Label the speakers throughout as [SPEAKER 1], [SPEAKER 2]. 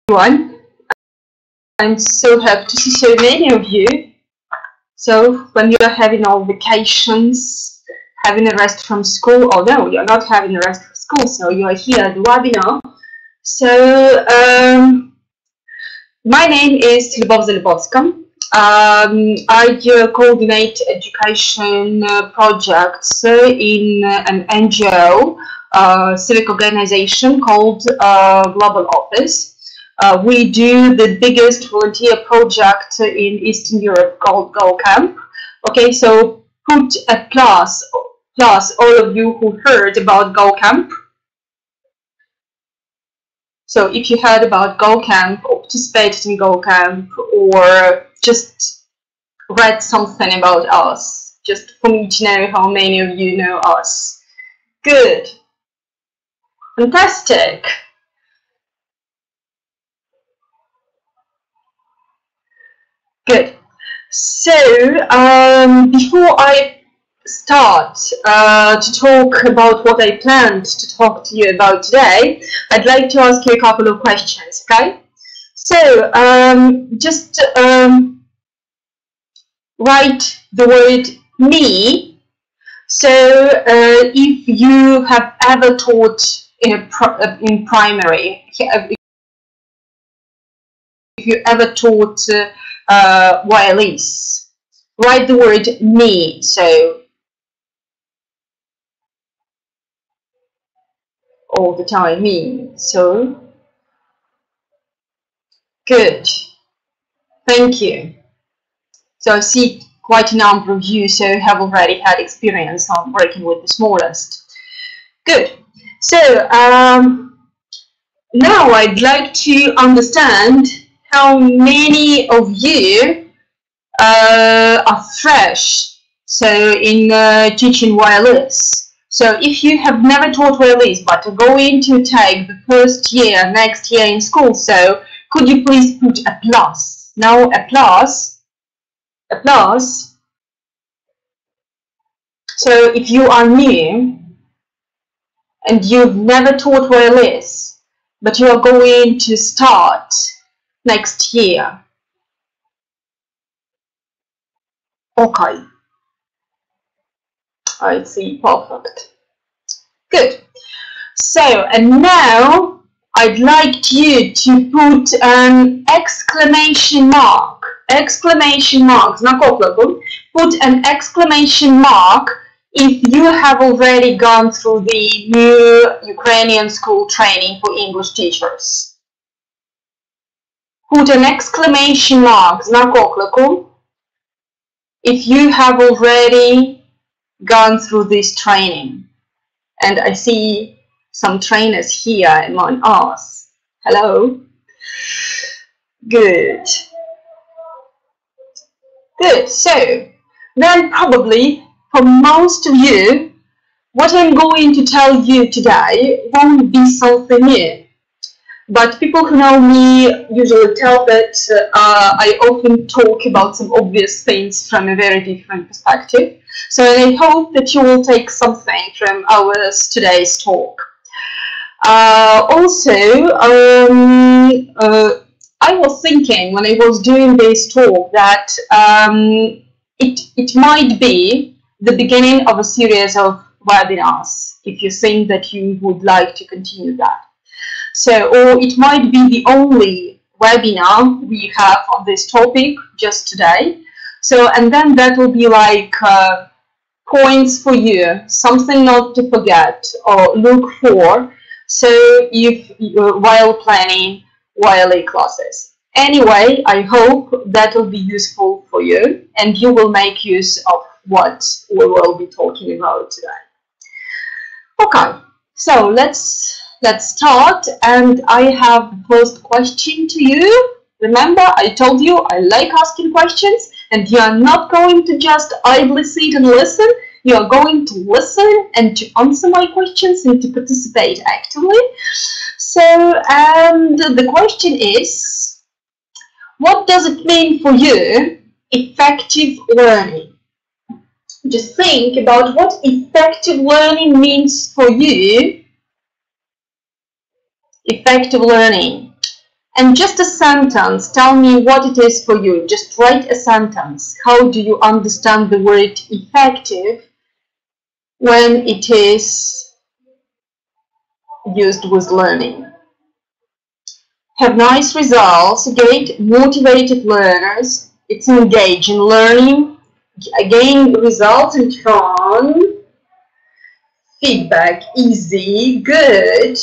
[SPEAKER 1] everyone. I'm so happy to see so many of you. So when you are having all vacations, having a rest from school, or no, you're not having a rest from school, so you are here at the webinar. So my name is Залюбовська. I coordinate education projects in an NGO, civic organization called Global Office. We do the biggest volunteer project in Eastern Europe called GoCamp. Okay, so put a plus all of you who heard about GoCamp. So if you heard about GoCamp or participated in GoCamp or just read something about us, just for me to know how many of you know us. Good. Fantastic. Good. So before I start to talk about what I planned to talk to you about today, I'd like to ask you a couple of questions, okay? So just write the word me. So if you have ever taught in primary, if you ever taught wireless, write the word me. So all the time, me. So good. Thank you. So I see quite a number of you have already had experience on working with the smallest. Good. So now I'd like to understand how many of you are fresh in teaching wireless. So if you have never taught wireless but are going to take the first year next year in school, so could you please put a plus? Now a plus. So if you are new and you've never taught wireless but you are going to start next year. Okay. I see. Perfect. Good. So, and now I'd like you to put an exclamation mark. Exclamation mark. Put an exclamation mark if you have already gone through the new Ukrainian school training for English teachers. Put an exclamation mark, знак оклику, if you have already gone through this training. And I see some trainers here among us. Hello. Good. Good. So then probably for most of you, what I'm going to tell you today won't be something new. But people who know me usually tell that I often talk about some obvious things from a very different perspective. So I hope that you will take something from our today's talk. Also, I was thinking when I was doing this talk that it might be the beginning of a series of webinars, if you think that you would like to continue that. So, or it might be the only webinar we have on this topic just today. So, and then that will be like points for you, something not to forget or look for. So, if while planning YLA classes. Anyway, I hope that will be useful for you and you will make use of what we will be talking about today. Okay, so let's start, and I have the first question to you. Remember, I told you I like asking questions, and you are not going to just idly sit and listen. You are going to listen and to answer my questions and to participate actively. So, and the question is, what does it mean for you, effective learning? Just think about what effective learning means for you. Effective learning. And just a sentence, tell me what it is for you. Just write a sentence. How do you understand the word effective when it is used with learning? Have nice results, get motivated learners, it's engaging learning, again results and fun, feedback, easy, good,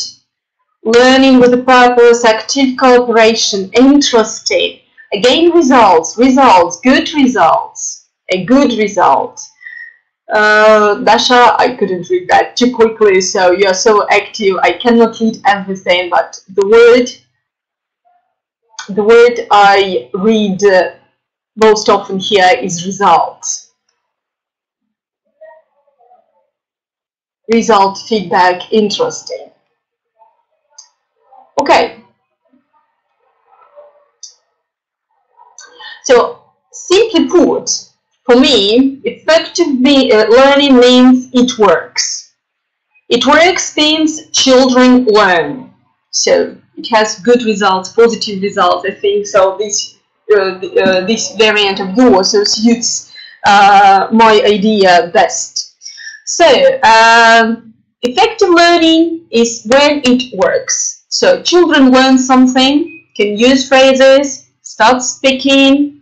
[SPEAKER 1] learning with a purpose, active cooperation, interesting, again results, good results, a good result. Dasha, I couldn't read that too quickly, so you're so active, I cannot read everything, but the word I read most often here is result. Result, feedback, interesting. Okay. So, simply put, for me, effective learning means it works. It works means children learn. So, it has good results, positive results, I think. So, this variant of yours suits my idea best. So, effective learning is when it works. So, children learn something, can use phrases, start speaking,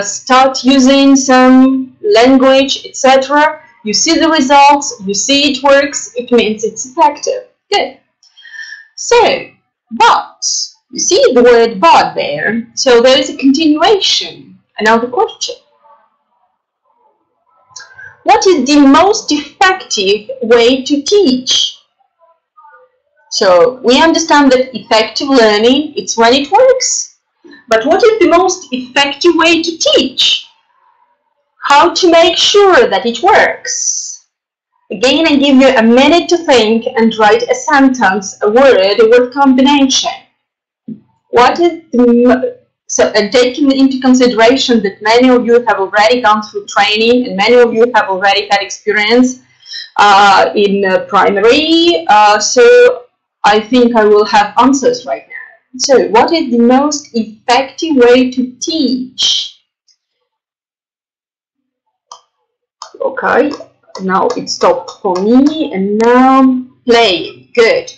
[SPEAKER 1] start using some language, etc. You see the results, you see it works, it means it's effective. Good. So, but, you see the word but there, so there is a continuation. Another question. What is the most effective way to teach? So, we understand that effective learning, it's when it works. But what is the most effective way to teach? How to make sure that it works? Again, I give you a minute to think and write a sentence, a word combination. What is the, so taking into consideration that many of you have already gone through training and many of you have already had experience in primary, so I think I will have answers right now. So, what is the most effective way to teach? Okay, now it stopped for me, and now play. Good.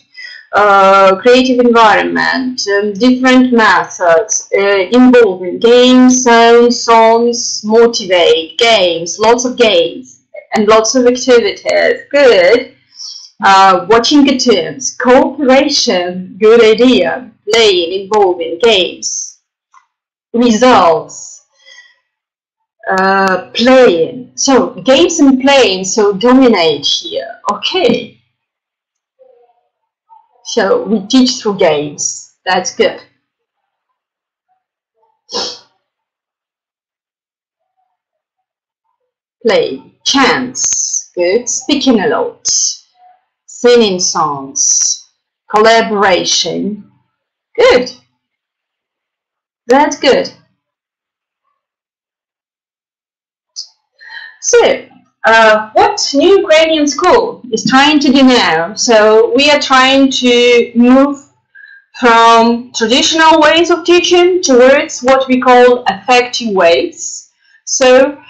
[SPEAKER 1] Creative environment, different methods, involving games, sounds, songs, motivate, games, lots of games, and lots of activities. Good. Watching cartoons, cooperation, good idea, playing, involving, games, results, playing. So, games and playing, so dominate here. Okay. So, we teach through games. That's good. Play, chants, good. Speaking a lot. Singing songs, collaboration. Good. That's good. So, what New Ukrainian School is trying to do now? So, we are trying to move from traditional ways of teaching towards what we call effective ways. So,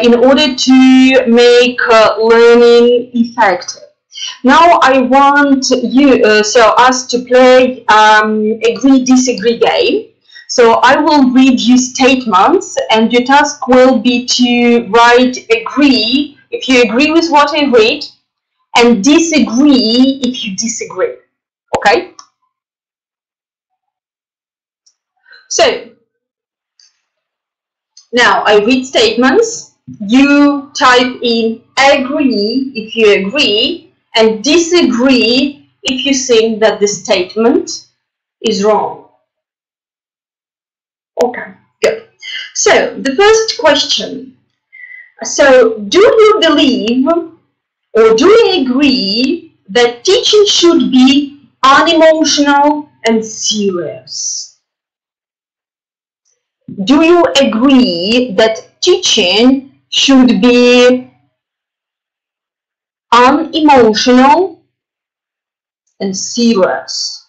[SPEAKER 1] in order to make learning effective. Now I want you, us to play agree-disagree game. So I will read you statements, and your task will be to write agree if you agree with what I read, and disagree if you disagree. Okay? So now I read statements. You type in agree if you agree, and disagree if you think that the statement is wrong. Okay, good. So, the first question. So, do you believe or do you agree that teaching should be unemotional and serious? Do you agree that teaching should be unemotional and serious?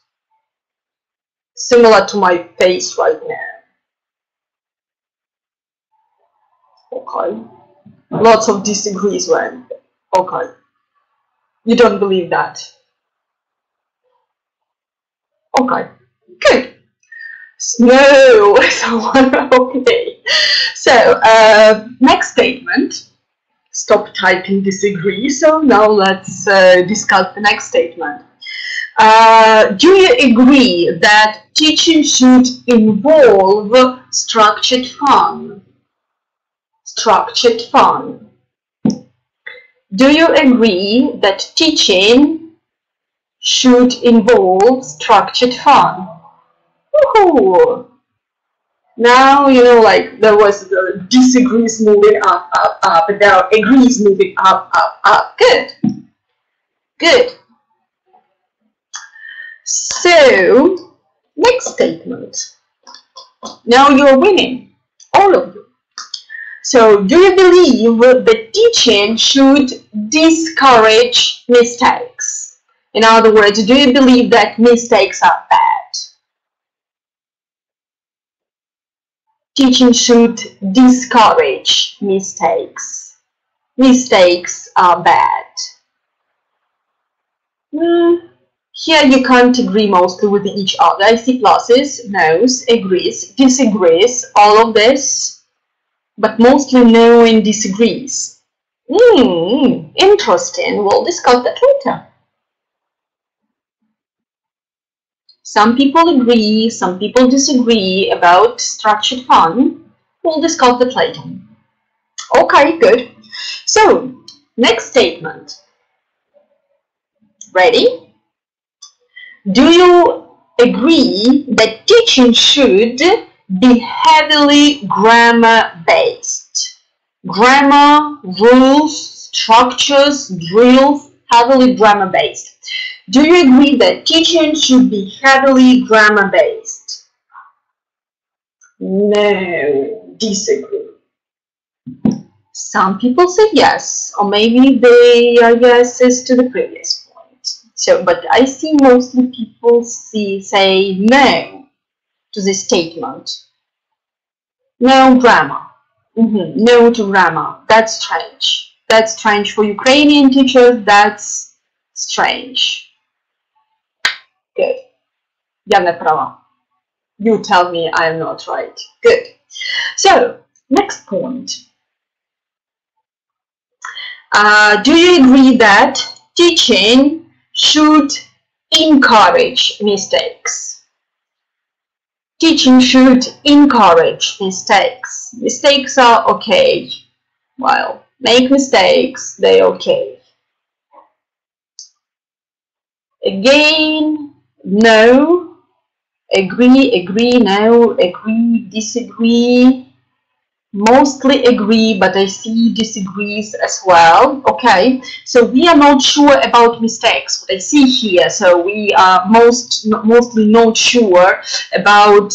[SPEAKER 1] similar to my face right now. Okay. Lots of disagrees, right? Okay. You don't believe that? Okay. Good. No. Okay. So, next statement. Stop typing disagree. So now let's discuss the next statement. Do you agree that teaching should involve structured fun? Structured fun. Do you agree that teaching should involve structured fun? Woohoo! Now, you know, like there was the disagrees moving up, up, up, and now agrees moving up, up, up. Good. Good. So, next statement. Now you're winning, all of you. So, do you believe that teaching should discourage mistakes? In other words, do you believe that mistakes are bad? Teaching should discourage mistakes. Mistakes are bad. Here you can't agree mostly with each other. I see pluses, no's, agrees, disagrees, all of this, but mostly no and disagrees. Interesting. We'll discuss that later. Some people agree, some people disagree about structured fun. We'll discuss that later. Okay, good. So, next statement. Ready? Do you agree that teaching should be heavily grammar-based? Grammar, rules, structures, drills, heavily grammar-based. Do you agree that teaching should be heavily grammar-based? No, disagree. Some people say yes, or maybe their yes is to the previous point. So, but I see mostly people say no to this statement. No grammar. No to grammar. That's strange. That's strange for Ukrainian teachers. That's strange. Good. Я не права. You tell me I am not right. Good. So, next point. Do you agree that teaching should encourage mistakes? Teaching should encourage mistakes. Mistakes are okay. Well, make mistakes, they're okay. Again, no. Agree, no. Agree, disagree. Mostly agree, but I see disagrees as well. Okay, so we are not sure about mistakes, what I see here. So we are mostly not sure about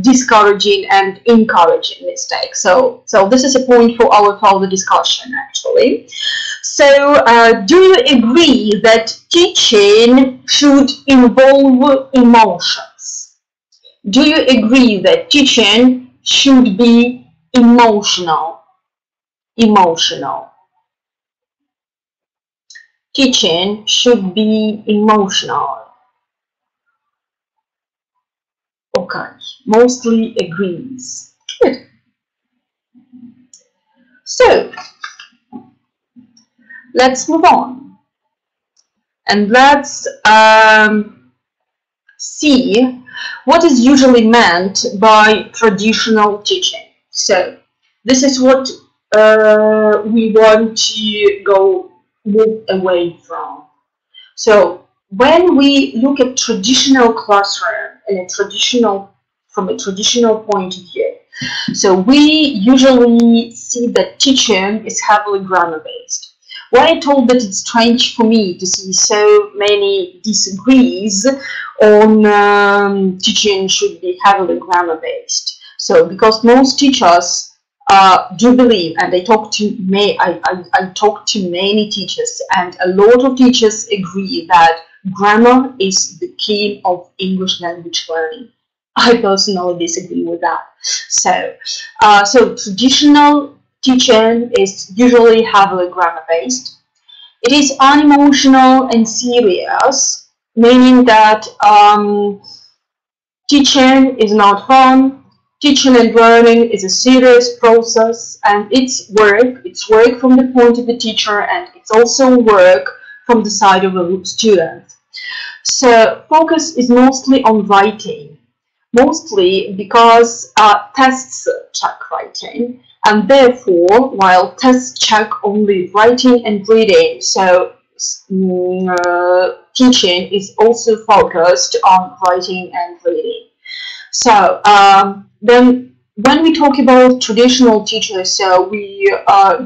[SPEAKER 1] discouraging and encouraging mistakes. So this is a point for our further discussion, actually. So do you agree that teaching should involve emotions? Do you agree that teaching should be emotional? Teaching should be emotional. Okay, mostly agrees. Good. So, let's move on. And let's see what is usually meant by traditional teaching. So, this is what we want to move away from. So, when we look at traditional classroom from a traditional point of view, so we usually see that teaching is heavily grammar-based. Why I told that it's strange for me to see so many disagrees on teaching should be heavily grammar-based. So, because most teachers do believe, and I talk to many teachers, and a lot of teachers agree that grammar is the key of English language learning. I personally disagree with that. So traditional teaching is usually heavily grammar-based. It is unemotional and serious, meaning that teaching is not fun. Teaching and learning is a serious process, and it's work from the point of the teacher, and it's also work from the side of a student. So focus is mostly on writing, mostly because tests check writing, and therefore, while tests check only writing and reading, so teaching is also focused on writing and reading. So then when we talk about traditional teachers, so we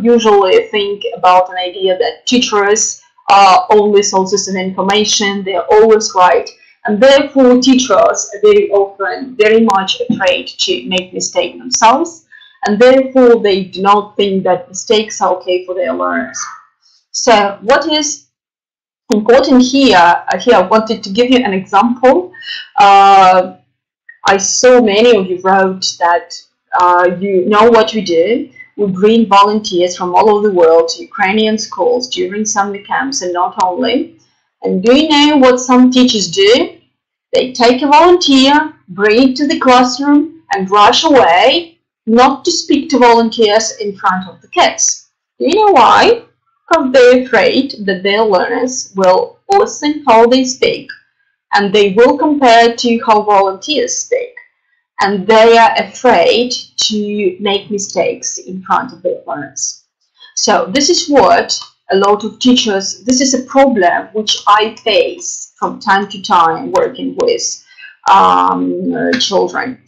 [SPEAKER 1] usually think about an idea that teachers are only sources of information, they're always right, and therefore teachers are very often very much afraid to make mistakes themselves, and therefore they do not think that mistakes are okay for their learners. So what is important here, I wanted to give you an example. I saw many of you wrote that you know what we do. We bring volunteers from all over the world to Ukrainian schools during summer camps, and not only. And do you know what some teachers do? They take a volunteer, bring it to the classroom, and rush away, not to speak to volunteers in front of the kids. Do you know why? Because they're afraid that their learners will listen how they speak, and they will compare to how volunteers speak, and they are afraid to make mistakes in front of their learners. So this is what a lot of teachers, this is a problem which I face from time to time working with children,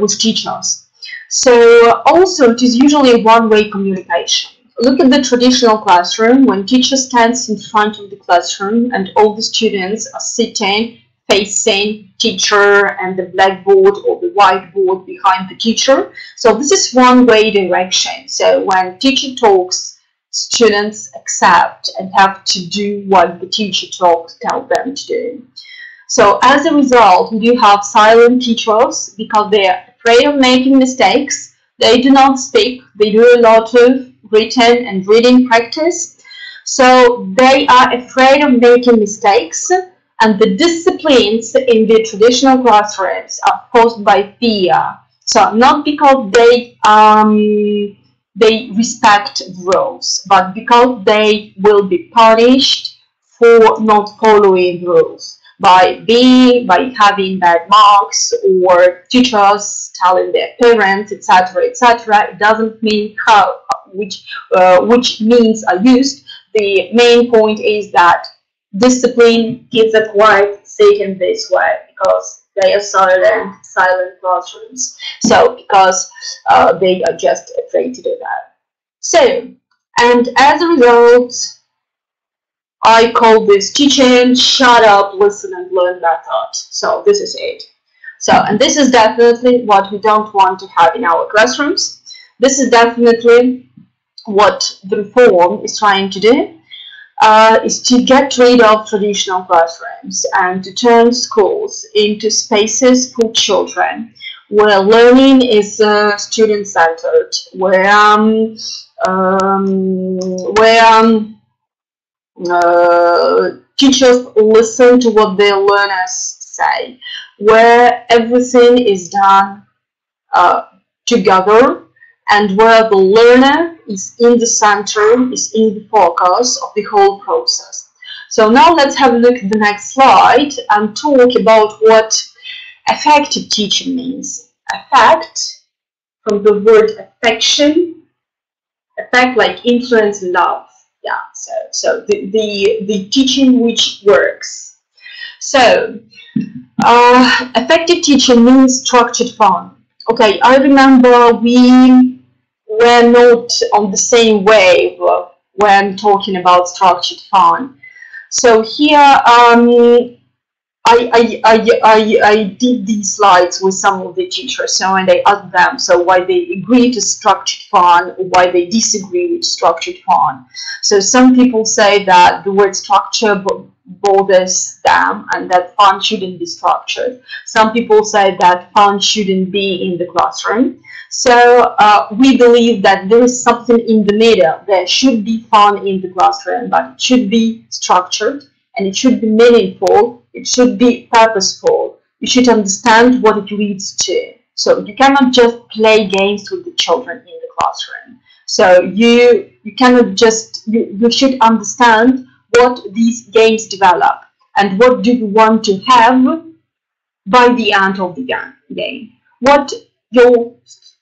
[SPEAKER 1] with teachers. So also it is usually a one-way communication. Look at the traditional classroom when teacher stands in front of the classroom and all the students are sitting facing teacher and the blackboard or the whiteboard behind the teacher. So this is one-way direction. So when teacher talks, students accept and have to do what the teacher tells them to do. So as a result, we do have silent teachers because they are afraid of making mistakes. They do not speak. They do a lot of written and reading practice. So they are afraid of making mistakes, and the disciplines in the traditional classrooms are caused by fear. So not because they respect rules, but because they will be punished for not following rules by having bad marks, or teachers telling their parents, etc., etc. It doesn't mean which means are used. The main point is that discipline kids acquired taken this way because they are silent classrooms. So because they are just afraid to do that. So, and as a result, I call this teaching shut up, listen and learn method. So this is it. So, and this is definitely what we don't want to have in our classrooms. This is definitely what the reform is trying to do, is to get rid of traditional classrooms and to turn schools into spaces for children, where learning is student-centered, where teachers listen to what their learners say, where everything is done together, and where the learner is in the center, is in the focus of the whole process. So now let's have a look at the next slide and talk about what effective teaching means. Affect, from the word affection, affect like influence, love. Yeah, so the teaching which works. So effective teaching means structured fun. Okay, I remember we were not on the same wave when talking about structured fun. So here I did these slides with some of the teachers, so, and I asked them so why they agree to structured fun, or why they disagree with structured fun. So some people say that the word structure bothers them and that fun shouldn't be structured. Some people say that fun shouldn't be in the classroom. So we believe that there is something in the middle. There should be fun in the classroom, but it should be structured and it should be meaningful. It should be purposeful. You should understand what it leads to. So you cannot just play games with the children in the classroom. So you cannot just, you should understand what these games develop and what do you want to have by the end of the game. What your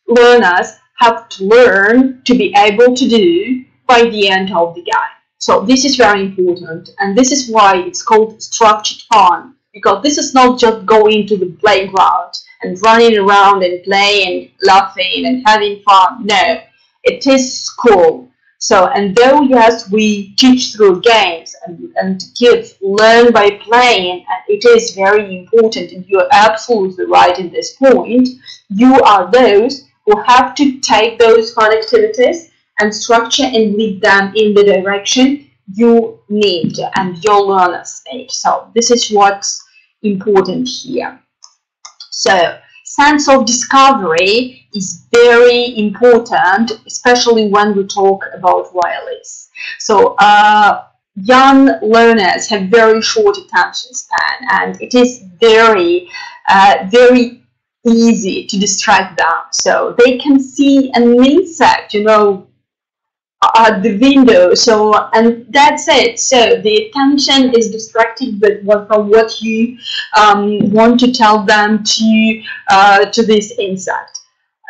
[SPEAKER 1] learners have to learn to be able to do by the end of the game. So this is very important, and this is why it's called structured fun, because this is not just going to the playground and running around and playing and laughing and having fun. No, it is school. So, and though yes, we teach through games and kids learn by playing, and it is very important, and you're absolutely right in this point, you are those who have to take those fun activities and structure and lead them in the direction you need and your learners need. So this is what's important here. So sense of discovery is very important, especially when we talk about wireless. So young learners have very short attention span, and it is very easy to distract them. So they can see an insect, you know, at the window, so, and that's it. So the attention is distracted from what you want to tell them to this insect.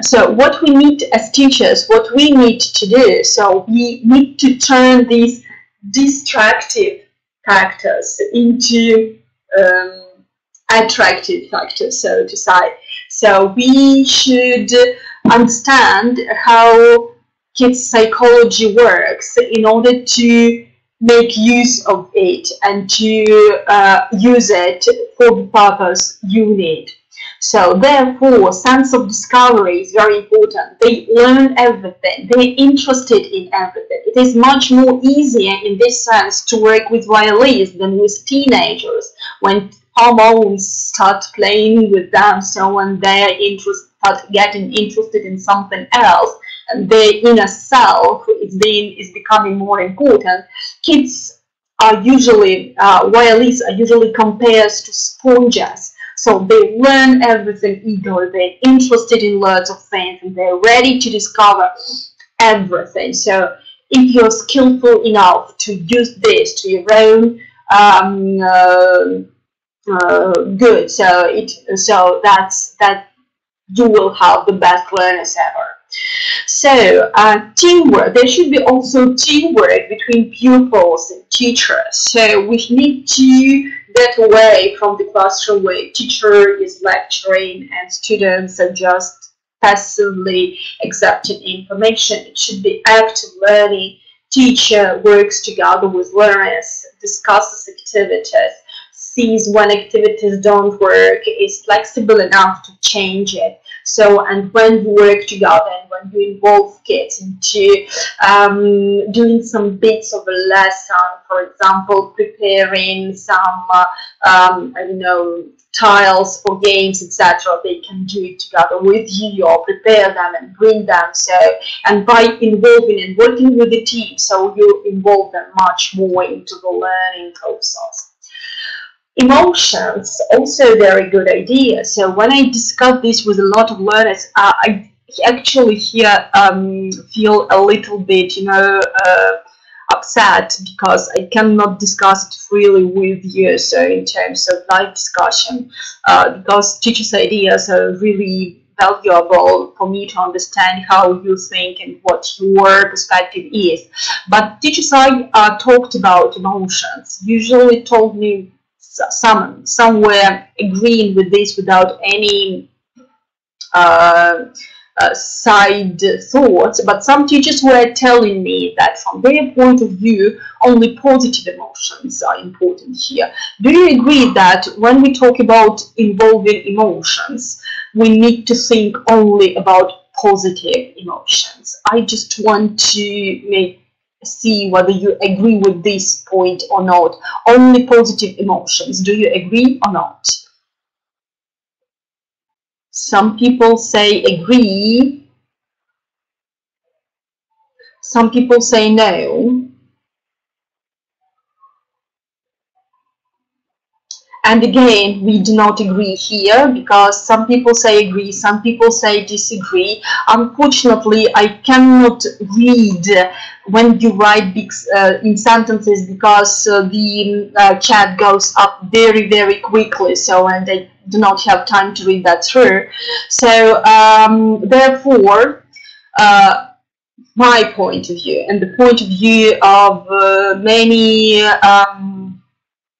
[SPEAKER 1] So what we need as teachers, what we need to do, so we need to turn these distractive factors into attractive factors, so to say. So we should understand how kids' psychology works in order to make use of it and to use it for the purpose you need. So therefore, sense of discovery is very important. They learn everything. They're interested in everything. It is much more easier in this sense to work with wireless than with teenagers. When hormones start playing with them, so when their interest start getting interested in something else, and their inner self is becoming more important, kids are usually, wireless are usually compared to sponges. So they learn everything eagerly, they're interested in lots of things, and they're ready to discover everything. So if you're skillful enough to use this to your own good, so that you will have the best learners ever. So teamwork, there should be also teamwork between pupils and teachers. So we need to get away from the classroom where teacher is lecturing and students are just passively accepting information. It should be active learning. Teacher works together with learners, discusses activities, sees when activities don't work, is flexible enough to change it. So, and when you work together and when you involve kids into doing some bits of a lesson, for example, preparing some, I don't know, tiles for games, etc., they can do it together with you or prepare them and bring them. So, and by involving and working with the team, so you involve them much more into the learning process. Emotions, also very good idea. So when I discuss this with a lot of learners, I actually here feel a little bit, you know, upset because I cannot discuss it freely with you. So in terms of live discussion, because teachers' ideas are really valuable for me to understand how you think and what your perspective is. But teachers I talked about emotions usually told me some were agreeing with this without any side thoughts, but some teachers were telling me that from their point of view, only positive emotions are important here. Do you agree that when we talk about involving emotions, we need to think only about positive emotions? I just want to see whether you agree with this point or not. Only positive emotions. Do you agree or not? Some people say agree. Some people say no. And again, we do not agree here because some people say agree, some people say disagree. Unfortunately, I cannot read when you write big, in sentences because the chat goes up very, very quickly. So, and I do not have time to read that through. So, therefore, my point of view and the point of view of many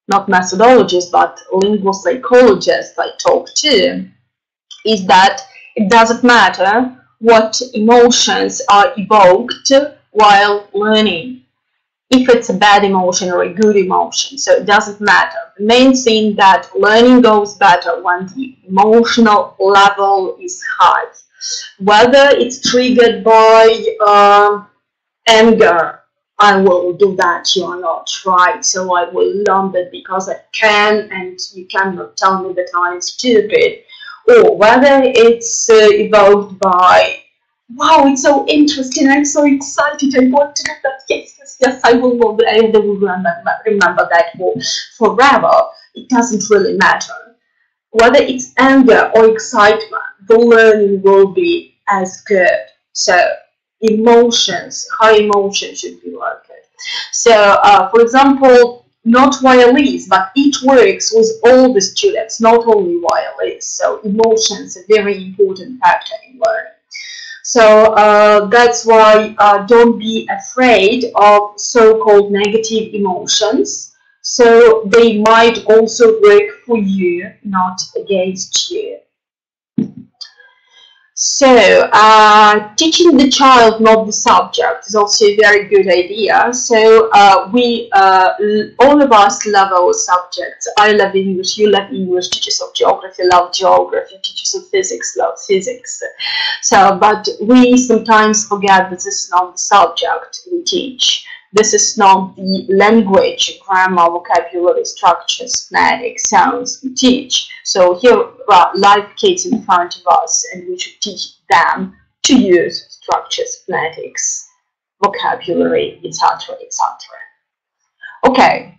[SPEAKER 1] not methodologists, but linguopsychologists I talk to, is that it doesn't matter what emotions are evoked while learning. If it's a bad emotion or a good emotion, so it doesn't matter. The main thing that learning goes better when the emotional level is high. Whether it's triggered by anger, I will do that, you are not right, so I will learn that because I can, and you cannot tell me that I'm stupid. Or whether it's evoked by, wow, it's so interesting, I'm so excited, I want to do that, yes, yes, yes, I will remember that for forever. It doesn't really matter. Whether it's anger or excitement, the learning will be as good. So emotions, high emotions should be like it. So, for example, not while is, but it works with all the students, not only while is. So, emotions are a very important factor in learning. So, that's why don't be afraid of so-called negative emotions. So, they might also work for you, not against you. So, teaching the child, not the subject, is also a very good idea. So, all of us love our subjects. I love English, you love English, teachers of geography love geography, teachers of physics love physics. So, but we sometimes forget that this is not the subject we teach. This is not the language, grammar, vocabulary, structures, phonetics, sounds we teach. So here are live kids in front of us, and we should teach them to use structures, phonetics, vocabulary, etc., etc. Okay.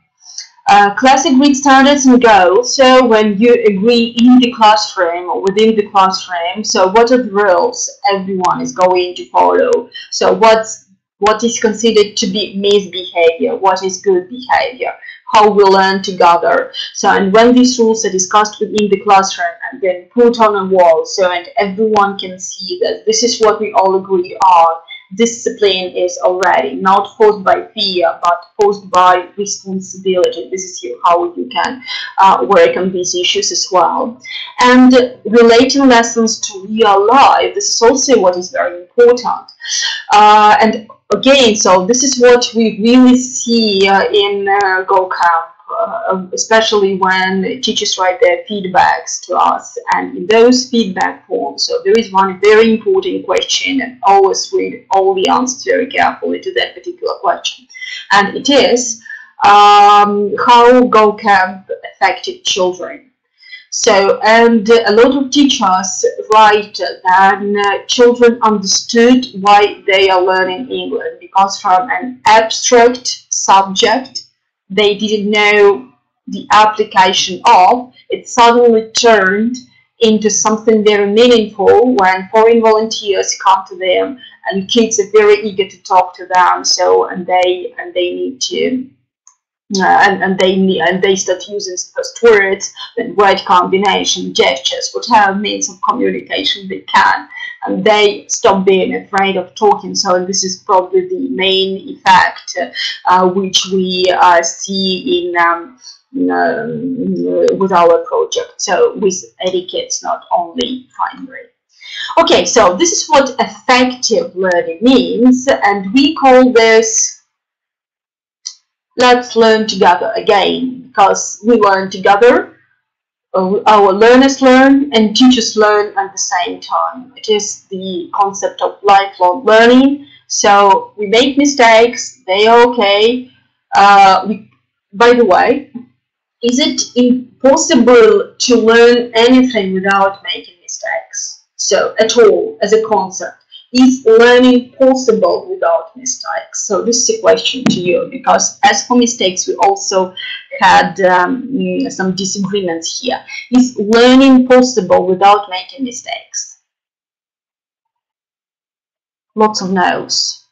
[SPEAKER 1] Classic read standards and goals. So when you agree in the classroom or within the classroom, so what are the rules everyone is going to follow? So what is considered to be misbehavior, what is good behavior, how we learn together. So, and when these rules are discussed within the classroom and then put on a wall, so and everyone can see that this is what we all agree on, discipline is already not forced by fear, but forced by responsibility. This is how you can work on these issues as well. And relating lessons to real life, this is also what is very important. And again, so this is what we really see in GoCamp, especially when teachers write their feedbacks to us. And in those feedback forms, so there is one very important question, and always read all the answers very carefully to that particular question. And it is, how GoCamp affected children. So, and a lot of teachers write that children understood why they are learning English, because from an abstract subject they didn't know the application of, it suddenly turned into something very meaningful when foreign volunteers come to them and kids are very eager to talk to them. So, and they need to and they start using first words, then word combination, gestures, whatever means of communication they can, and they stop being afraid of talking. So this is probably the main effect which we see in with our project. So with etiquettes, not only primary. Okay, so this is what effective learning means, and we call this let's learn together again, because we learn together, our learners learn and teachers learn at the same time. It is the concept of lifelong learning. So we make mistakes, they are okay. By the way, is it impossible to learn anything without making mistakes? So at all, as a concept, is learning possible without mistakes? So this is a question to you, because as for mistakes, we also had some disagreements here. Is learning possible without making mistakes? Lots of no's.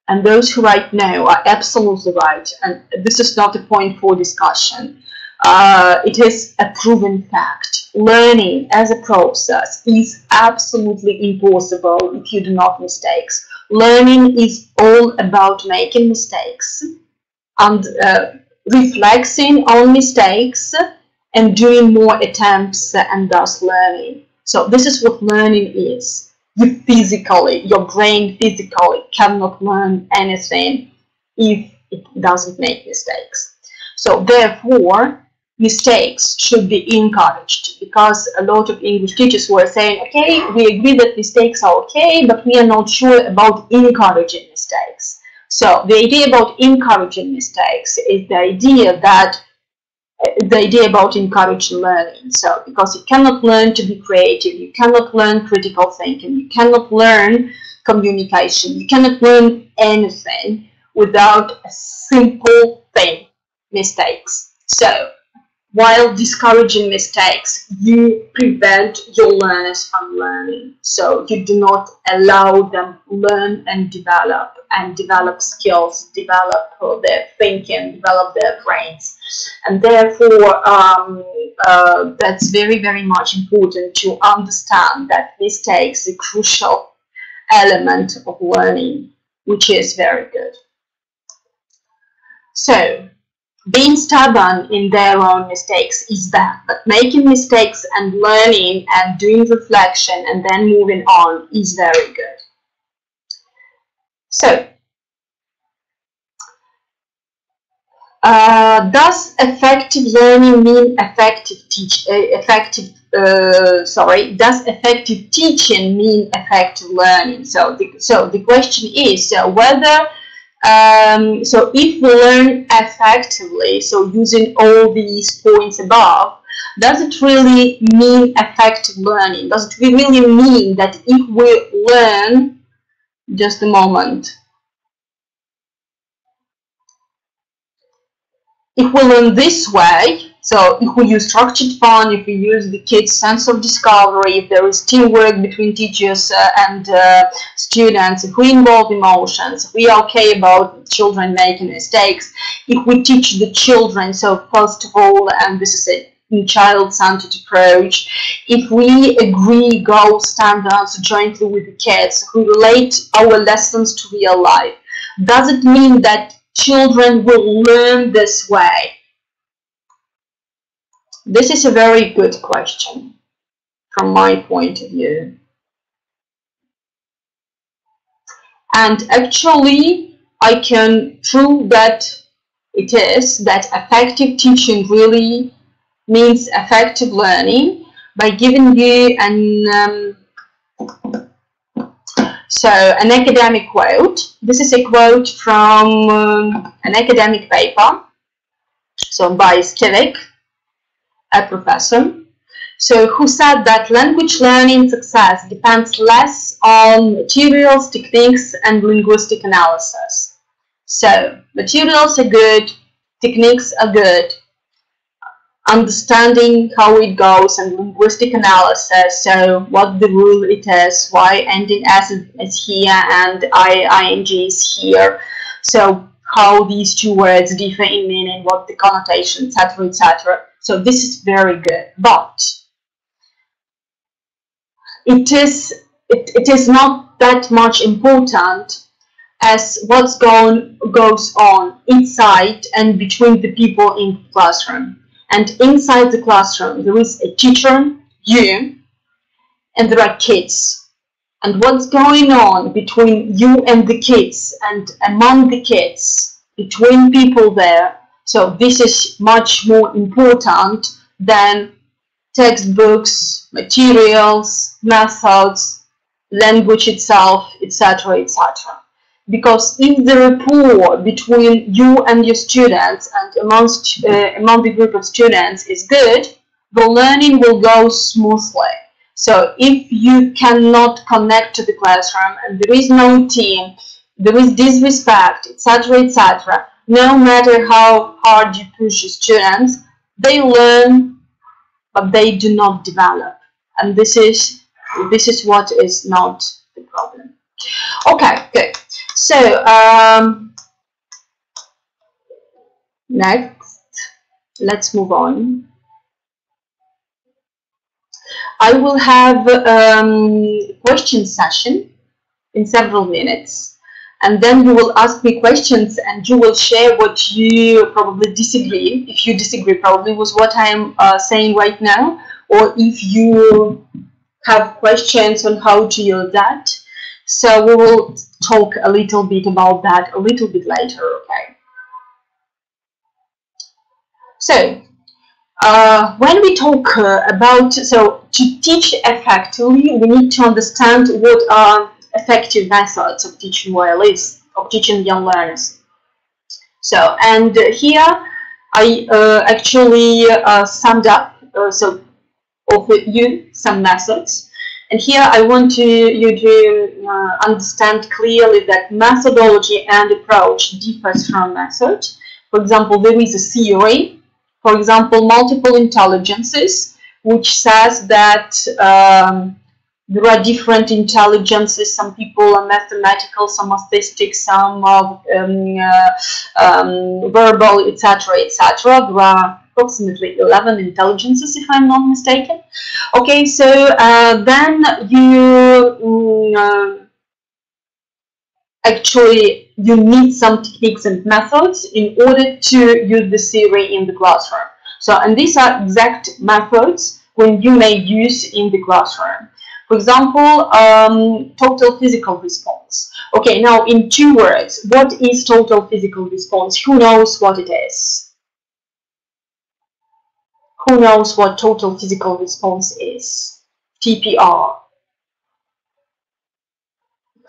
[SPEAKER 1] And those who write no are absolutely right. And this is not a point for discussion. It is a proven fact. Learning as a process is absolutely impossible if you do not mistakes. Learning is all about making mistakes and reflecting on mistakes and doing more attempts and thus learning. So this is what learning is. You physically, your brain physically cannot learn anything if it doesn't make mistakes. So therefore, mistakes should be encouraged, because a lot of English teachers were saying, okay, we agree that mistakes are okay, but we are not sure about encouraging mistakes. So the idea about encouraging mistakes is the idea about encouraging learning. So because you cannot learn to be creative, you cannot learn critical thinking, you cannot learn communication, you cannot learn anything without a simple thing, mistakes. So while discouraging mistakes, you prevent your learners from learning. So you do not allow them learn and develop skills, develop their thinking, develop their brains. And therefore, that's very, very much important to understand that mistakes are a crucial element of learning, which is very good. So, being stubborn in their own mistakes is bad, but making mistakes and learning and doing reflection and then moving on is very good. So, does effective learning mean effective teaching? Does effective teaching mean effective learning? So the question is whether so if we learn effectively, so using all these points above, does it really mean effective learning? Does it really mean that if we learn, just a moment, if we learn this way, so if we use structured fun, if we use the kids' sense of discovery, if there is teamwork between teachers and students, if we involve emotions, if we are okay about children making mistakes, if we teach the children, so first of all, and this is a child-centered approach, if we agree goal standards jointly with the kids, we relate our lessons to real life, does it mean that children will learn this way? This is a very good question from my point of view. And actually, I can prove that it is, that effective teaching really means effective learning by giving you an academic quote. This is a quote from an academic paper, so by Spikер, a professor, so who said that language learning success depends less on materials, techniques, and linguistic analysis. So materials are good, techniques are good, understanding how it goes, and linguistic analysis, so what the rule it is, why ending s is here and ing is here, so how these two words differ in meaning, what the connotation, etc., etc. So this is very good, but it is not that much important as what goes on inside and between the people in the classroom. And inside the classroom, there is a teacher, you, and there are kids. and what's going on between you and the kids and among the kids, between people there. So this is much more important than textbooks, materials, methods, language itself, etc., etc. Because if the rapport between you and your students and among the group of students is good, the learning will go smoothly. So if you cannot connect to the classroom and there is no team, there is disrespect, etc., etc., no matter how hard you push your students, they learn, but they do not develop. And this is what is not the problem. Okay, good. So next, let's move on. I will have a question session in several minutes, and then you will ask me questions and you will share what you probably disagree, if you disagree probably with what I'm saying right now, or if you have questions on how to use that. So we will talk a little bit about that a little bit later, okay? So when we talk about, so to teach effectively, we need to understand what are effective methods of teaching wireless, of teaching young learners. So, and here I actually summed up, so offer you some methods. And here I want you to understand clearly that methodology and approach differs from method. For example, there is a theory, for example, multiple intelligences, which says that there are different intelligences. Some people are mathematical, some artistic, some are verbal, etc., etc. There are approximately 11 intelligences, if I'm not mistaken. Okay, so then you actually you need some techniques and methods in order to use the theory in the classroom. So, and these are exact methods when you may use in the classroom. For example, total physical response. Okay, now in 2 words, what is total physical response? Who knows what it is? Who knows what total physical response is? TPR.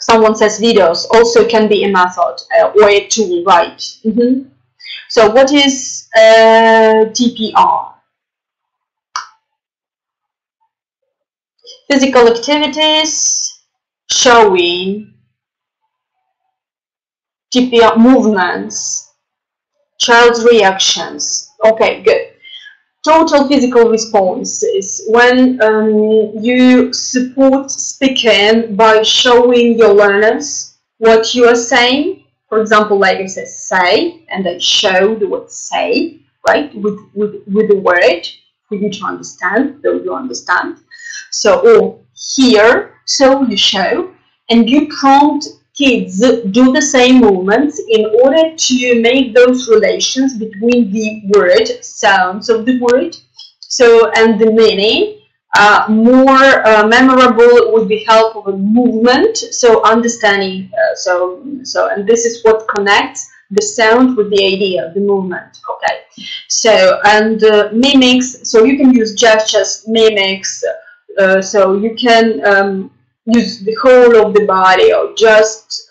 [SPEAKER 1] Someone says videos also can be a method or a tool, right? So what is TPR? Physical activities showing TPR movements, child's reactions. Okay, good. Total physical response is when you support speaking by showing your learners what you are saying. For example, like I said, say, and I show the word say, right, with the word for you to understand, though you understand. So, or hear, so you show, and you prompt kids do the same movements in order to make those relations between the word, sounds of the word, so, and the meaning more memorable with the help of a movement, so understanding, and this is what connects the sound with the idea, the movement, okay. So, and mimics, so you can use gestures, mimics, so you can use the whole of the body or just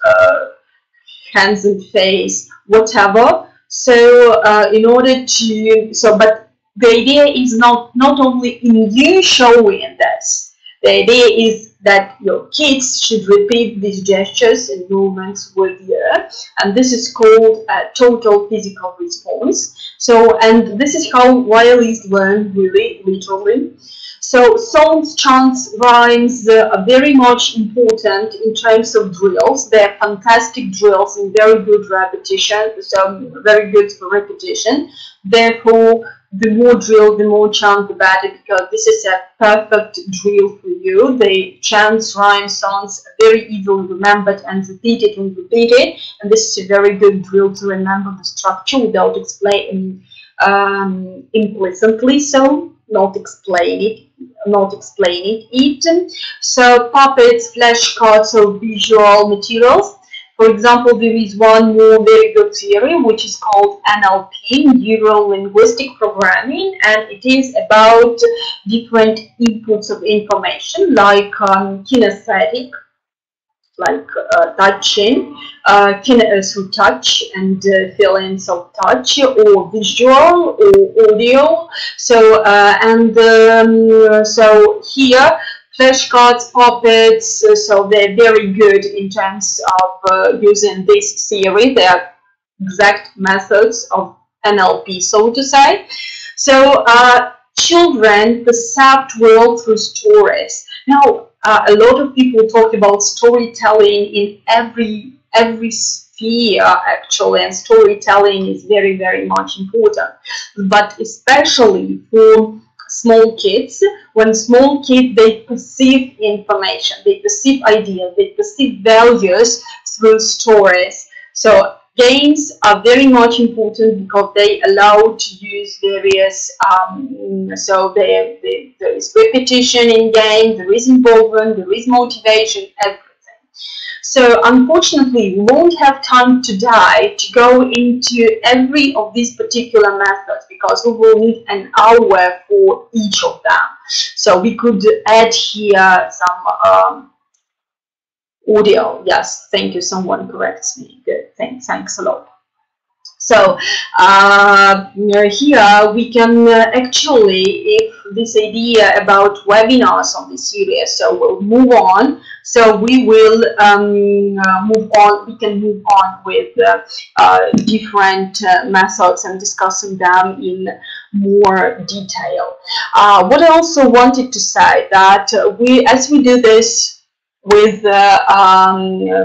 [SPEAKER 1] hands and face, whatever. So in order to, but the idea is not only in you showing this. The idea is that your kids should repeat these gestures and movements with you, and this is called a total physical response. So, and this is how wireless learn, really, literally. So songs, chants, rhymes are very much important in terms of drills. They're fantastic drills and very good repetition, so very good for repetition. Therefore, the more drill, the more chant, the better, because this is a perfect drill for you. The chants, rhymes, songs are very easily remembered and repeated, and this is a very good drill to remember the structure without explaining implicitly so. not explaining it. So puppets, flashcards, or visual materials. For example, there is one more very good theory which is called NLP, Neuro Linguistic Programming, and it is about different inputs of information like kinesthetic, like touching, through touch and feelings of touch, or visual or audio. So so here flashcards, puppets, so they're very good in terms of using this theory. They are exact methods of NLP, so to say. So children perceive world through stories. Now, a lot of people talk about storytelling in every sphere, actually, and storytelling is very, very much important. But especially for small kids, when small kids, they perceive information, they perceive ideas, they perceive values through stories. So games are very much important because they allow to use various, so there is repetition in games, there is involvement, there is motivation, everything. So unfortunately, we won't have time today to go into every of these particular methods because we will need an hour for each of them. So we could add here some audio. Yes, thank you. Someone corrects me. Good. Thanks a lot. So here we can actually, if this idea about webinars on this series, so we'll move on. So we will move on. We can move on with different methods and discussing them in more detail. What I also wanted to say that as we do this with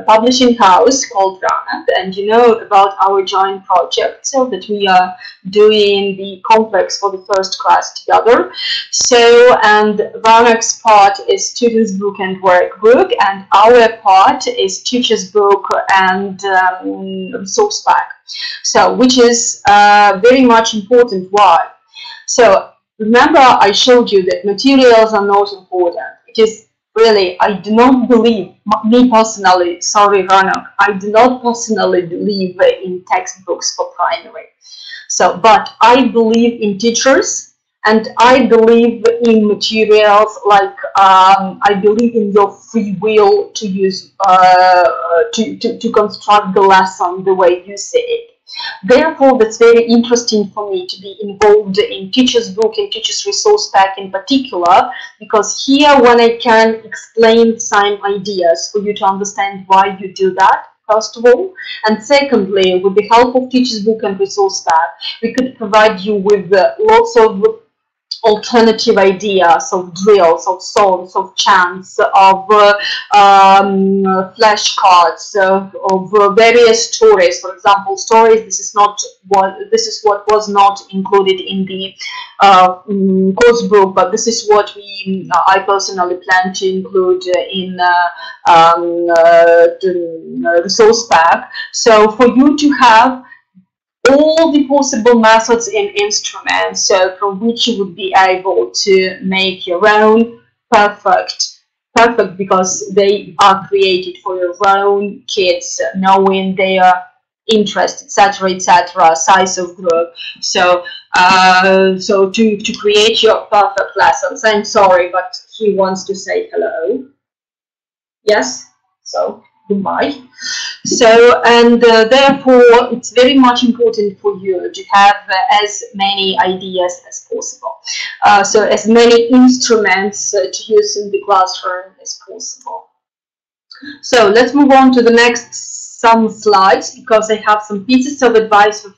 [SPEAKER 1] publishing house called Ranok, and you know about our joint project, so that we are doing the complex for the first class together. So, and Ranok's part is students' book and workbook, and our part is teacher's book and resource pack. So, which is very much important. Why? So, remember I showed you that materials are not important. It is really, I do not believe, me personally, sorry Ranok, I do not personally believe in textbooks for primary. So, but I believe in teachers, and I believe in materials like, I believe in your free will to use, to construct the lesson the way you see it. Therefore, that's very interesting for me to be involved in teacher's book and teacher's resource pack in particular, because here when I can explain some ideas for you to understand why you do that, first of all, and secondly, with the help of teacher's book and resource pack, we could provide you with lots of alternative ideas of drills, of songs, of chants, of flashcards, of various stories. For example, stories. This is what was not included in the course book, but this is what I personally plan to include in the resource pack. So for you to have all the possible methods and instruments from which you would be able to make your own perfect because they are created for your own kids, knowing their interest, etc., size of group. So so to create your perfect lessons. I'm sorry, but he wants to say hello. Yes, so goodbye. So, and therefore it's very much important for you to have as many ideas as possible, so as many instruments to use in the classroom as possible. So let's move on to the next some slides, because I have some pieces of advice for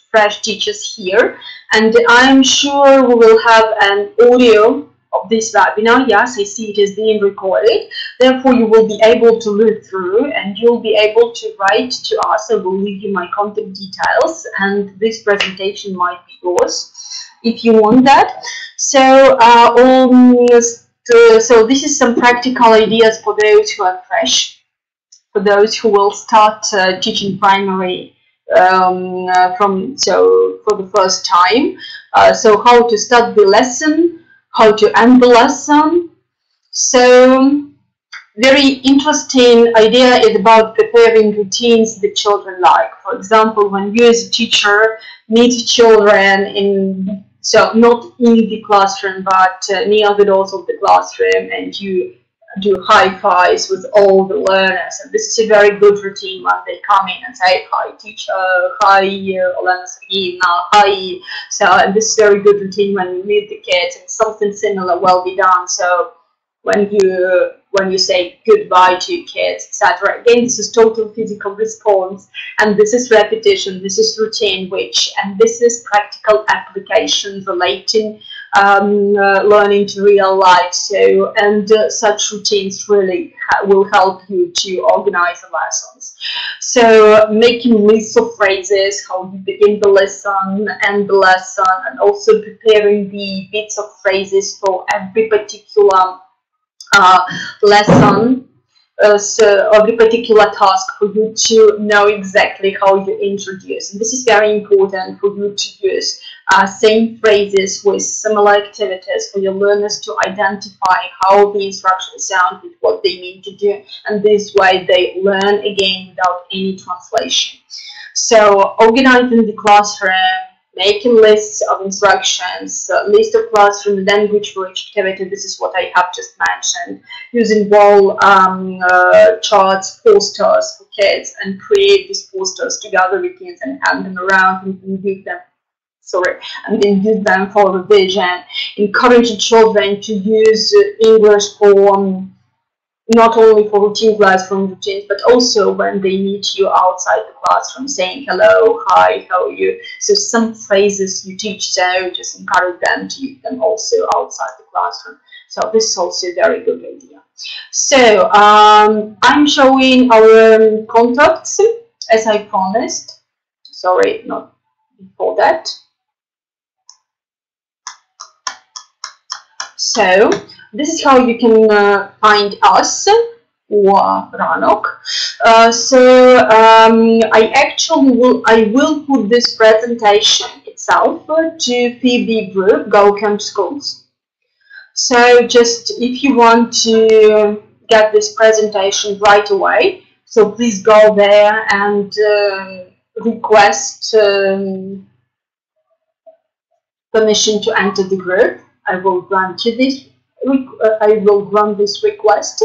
[SPEAKER 1] fresh teachers here, and I'm sure we will have an audio of this webinar. Yes, I see it is being recorded. Therefore, you will be able to look through and you'll be able to write to us. I will leave you my contact details, and this presentation might be yours if you want that. So, so this is some practical ideas for those who are fresh, for those who will start teaching primary for for the first time. So how to start the lesson, how to end the lesson. So very interesting idea is about preparing routines the children like. For example, when you as a teacher meet children in, so not in the classroom, but near the doors of the classroom, and you do high fives with all the learners, and this is a very good routine when they come in and say hi teacher, hi Olena Sergeyevna, hi. So, and this is a very good routine when you meet the kids, and something similar will be done. So when you say goodbye to your kids, etc. Again, this is total physical response, and this is repetition, this is routine, and this is practical application relating learning to real life. So, and such routines really will help you to organize the lessons. So, making lists of phrases, how you begin the lesson, end the lesson, and also preparing the bits of phrases for every particular lesson, so every particular task, for you to know exactly how you introduce. And this is very important for you to use same phrases with similar activities for your learners to identify how the instructions sound with what they need to do, and this way they learn again without any translation. So organizing the classroom, making lists of instructions, list of classroom language for each activity. This is what I have just mentioned. Using wall charts, posters for kids, and create these posters together with kids and hand them around and give them. And then use them for revision. Encouraging children to use English for not only for routine classroom routines, but also when they meet you outside the classroom, saying hello, hi, how are you? So some phrases you teach, so just encourage them to use them also outside the classroom. So this is also a very good idea. So I'm showing our contacts as I promised. Sorry, not before that. So this is how you can find us or Ранок. I will put this presentation itself to PB group Go Camp Schools. So just if you want to get this presentation right away, so please go there and request permission to enter the group. I will grant you this. I will grant this request,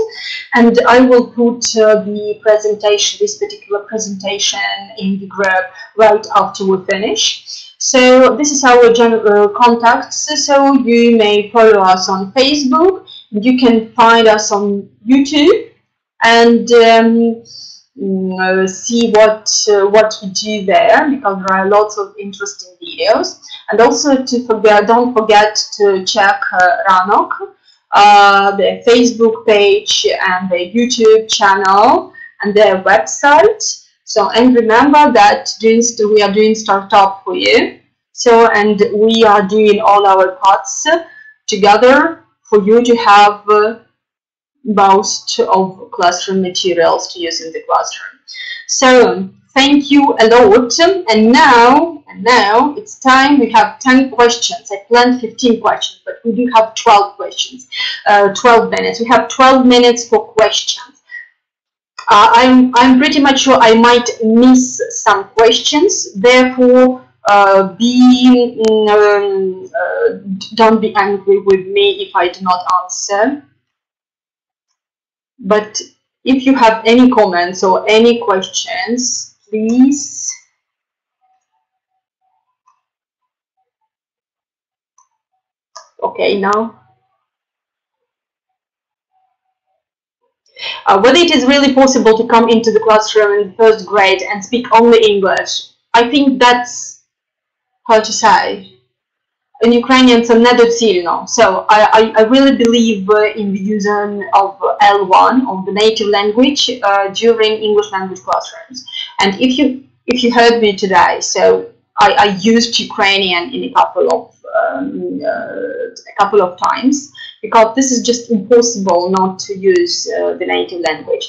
[SPEAKER 1] and I will put the presentation, this particular presentation, in the group right after we finish. So this is our general contacts. So you may follow us on Facebook. You can find us on YouTube and see what we do there, because there are lots of interesting videos. And also don't forget to check Ранок, their Facebook page and their YouTube channel and their website. So, and remember that we are doing StartUp for you. So, and we are doing all our parts together for you to have most of classroom materials to use in the classroom. So thank you a lot. And now it's time. We have 10 questions. I planned 15 questions, but we do have 12 questions. 12 minutes. We have 12 minutes for questions. I'm pretty much sure I might miss some questions. Therefore, don't be angry with me if I do not answer. But if you have any comments or any questions, please. Okay, now. Whether it is really possible to come into the classroom in first grade and speak only English. I think that's, how to say, in Ukrainian, it's недоцільно. So I really believe in the using of L1, of the native language, during English language classrooms. And if you heard me today, so I used Ukrainian in a couple of times, because this is just impossible not to use the native language.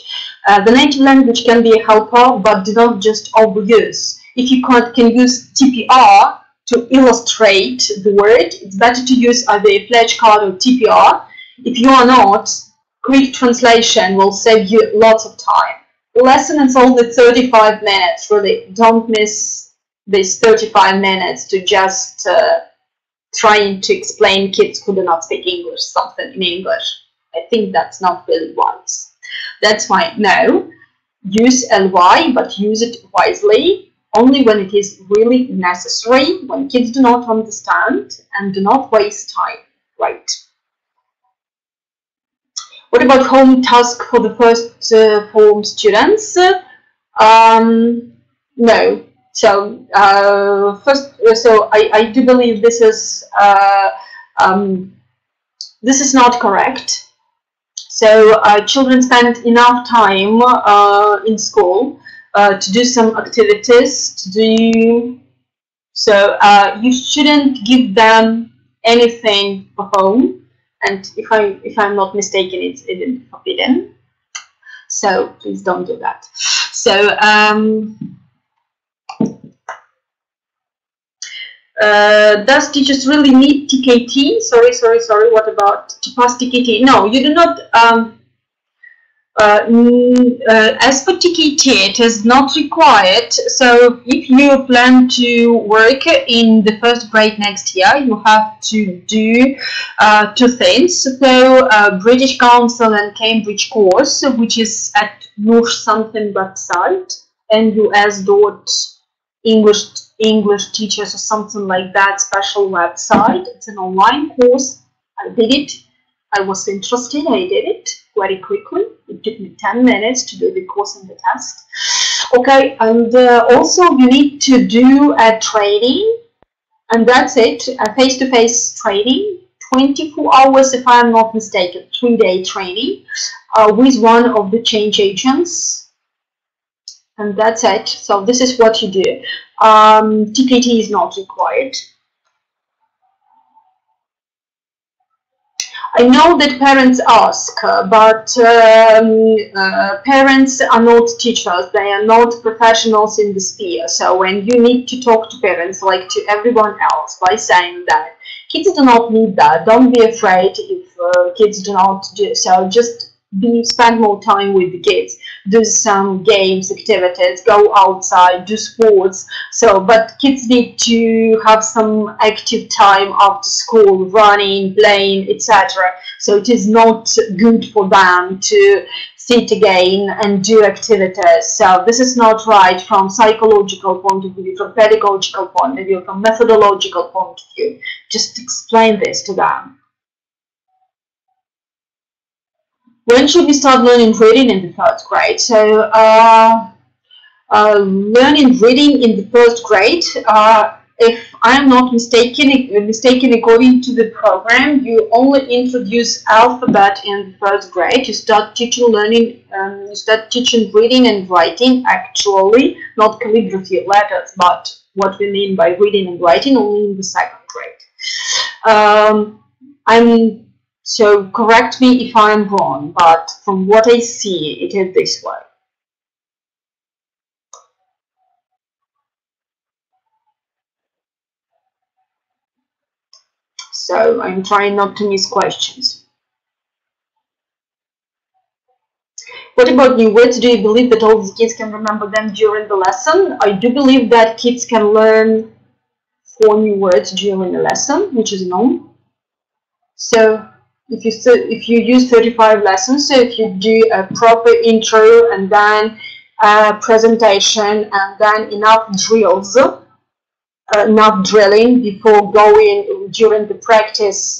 [SPEAKER 1] The native language can be a helper, but do not just overuse. If you can use TPR, to illustrate the word, it's better to use either a flashcard or TPR. If you are not, quick translation will save you lots of time. The lesson is only 35 minutes, really. Don't miss these 35 minutes to just trying to explain kids who do not speak English something in English. I think that's not really wise. That's why, no, use ly, but use it wisely, only when it is really necessary, when kids do not understand, and do not waste time, right? What about home task for the first form students? No. So I do believe this is not correct. So children spend enough time in school to do some activities, so you shouldn't give them anything for home. And if I'm not mistaken, it's even forbidden. So please don't do that. So does teachers really need TKT? Sorry. What about to pass TKT? No, you do not. As for TKT, it is not required. So if you plan to work in the first grade next year, you have to do two things. So British Council and Cambridge course, which is at Noosh something website, NUS.English teachers or something like that special website. It's an online course. I did it. I was interested. I did it very quickly. It took me 10 minutes to do the course and the test. Okay, and also you need to do a training, and that's it, a face-to-face training, 24 hours if I'm not mistaken, 3-day training with one of the change agents, and that's it. So this is what you do. TKT is not required. I know that parents ask, but parents are not teachers. They are not professionals in the sphere. So when you need to talk to parents, like to everyone else, by saying that kids do not need that, don't be afraid if kids do not do so. Just spend more time with the kids, do some games, activities, go outside, do sports. So, but kids need to have some active time after school, running, playing, etc. So it is not good for them to sit again and do activities. So this is not right from psychological point of view, from pedagogical point of view, from methodological point of view. Just explain this to them. When should we start learning reading in the first grade? So learning reading in the first grade, if I'm not mistaken, according to the program, you only introduce alphabet in the first grade. You start teaching reading and writing, actually, not calligraphy letters, but what we mean by reading and writing only in the second grade. So correct me if I'm wrong, but from what I see, it is this way. So I'm trying not to miss questions. What about new words? Do you believe that all the kids can remember them during the lesson? I do believe that kids can learn 4 new words during the lesson, which is known. So if you use 35 lessons, so if you do a proper intro and then a presentation and then enough drills, enough drilling before going during the practice,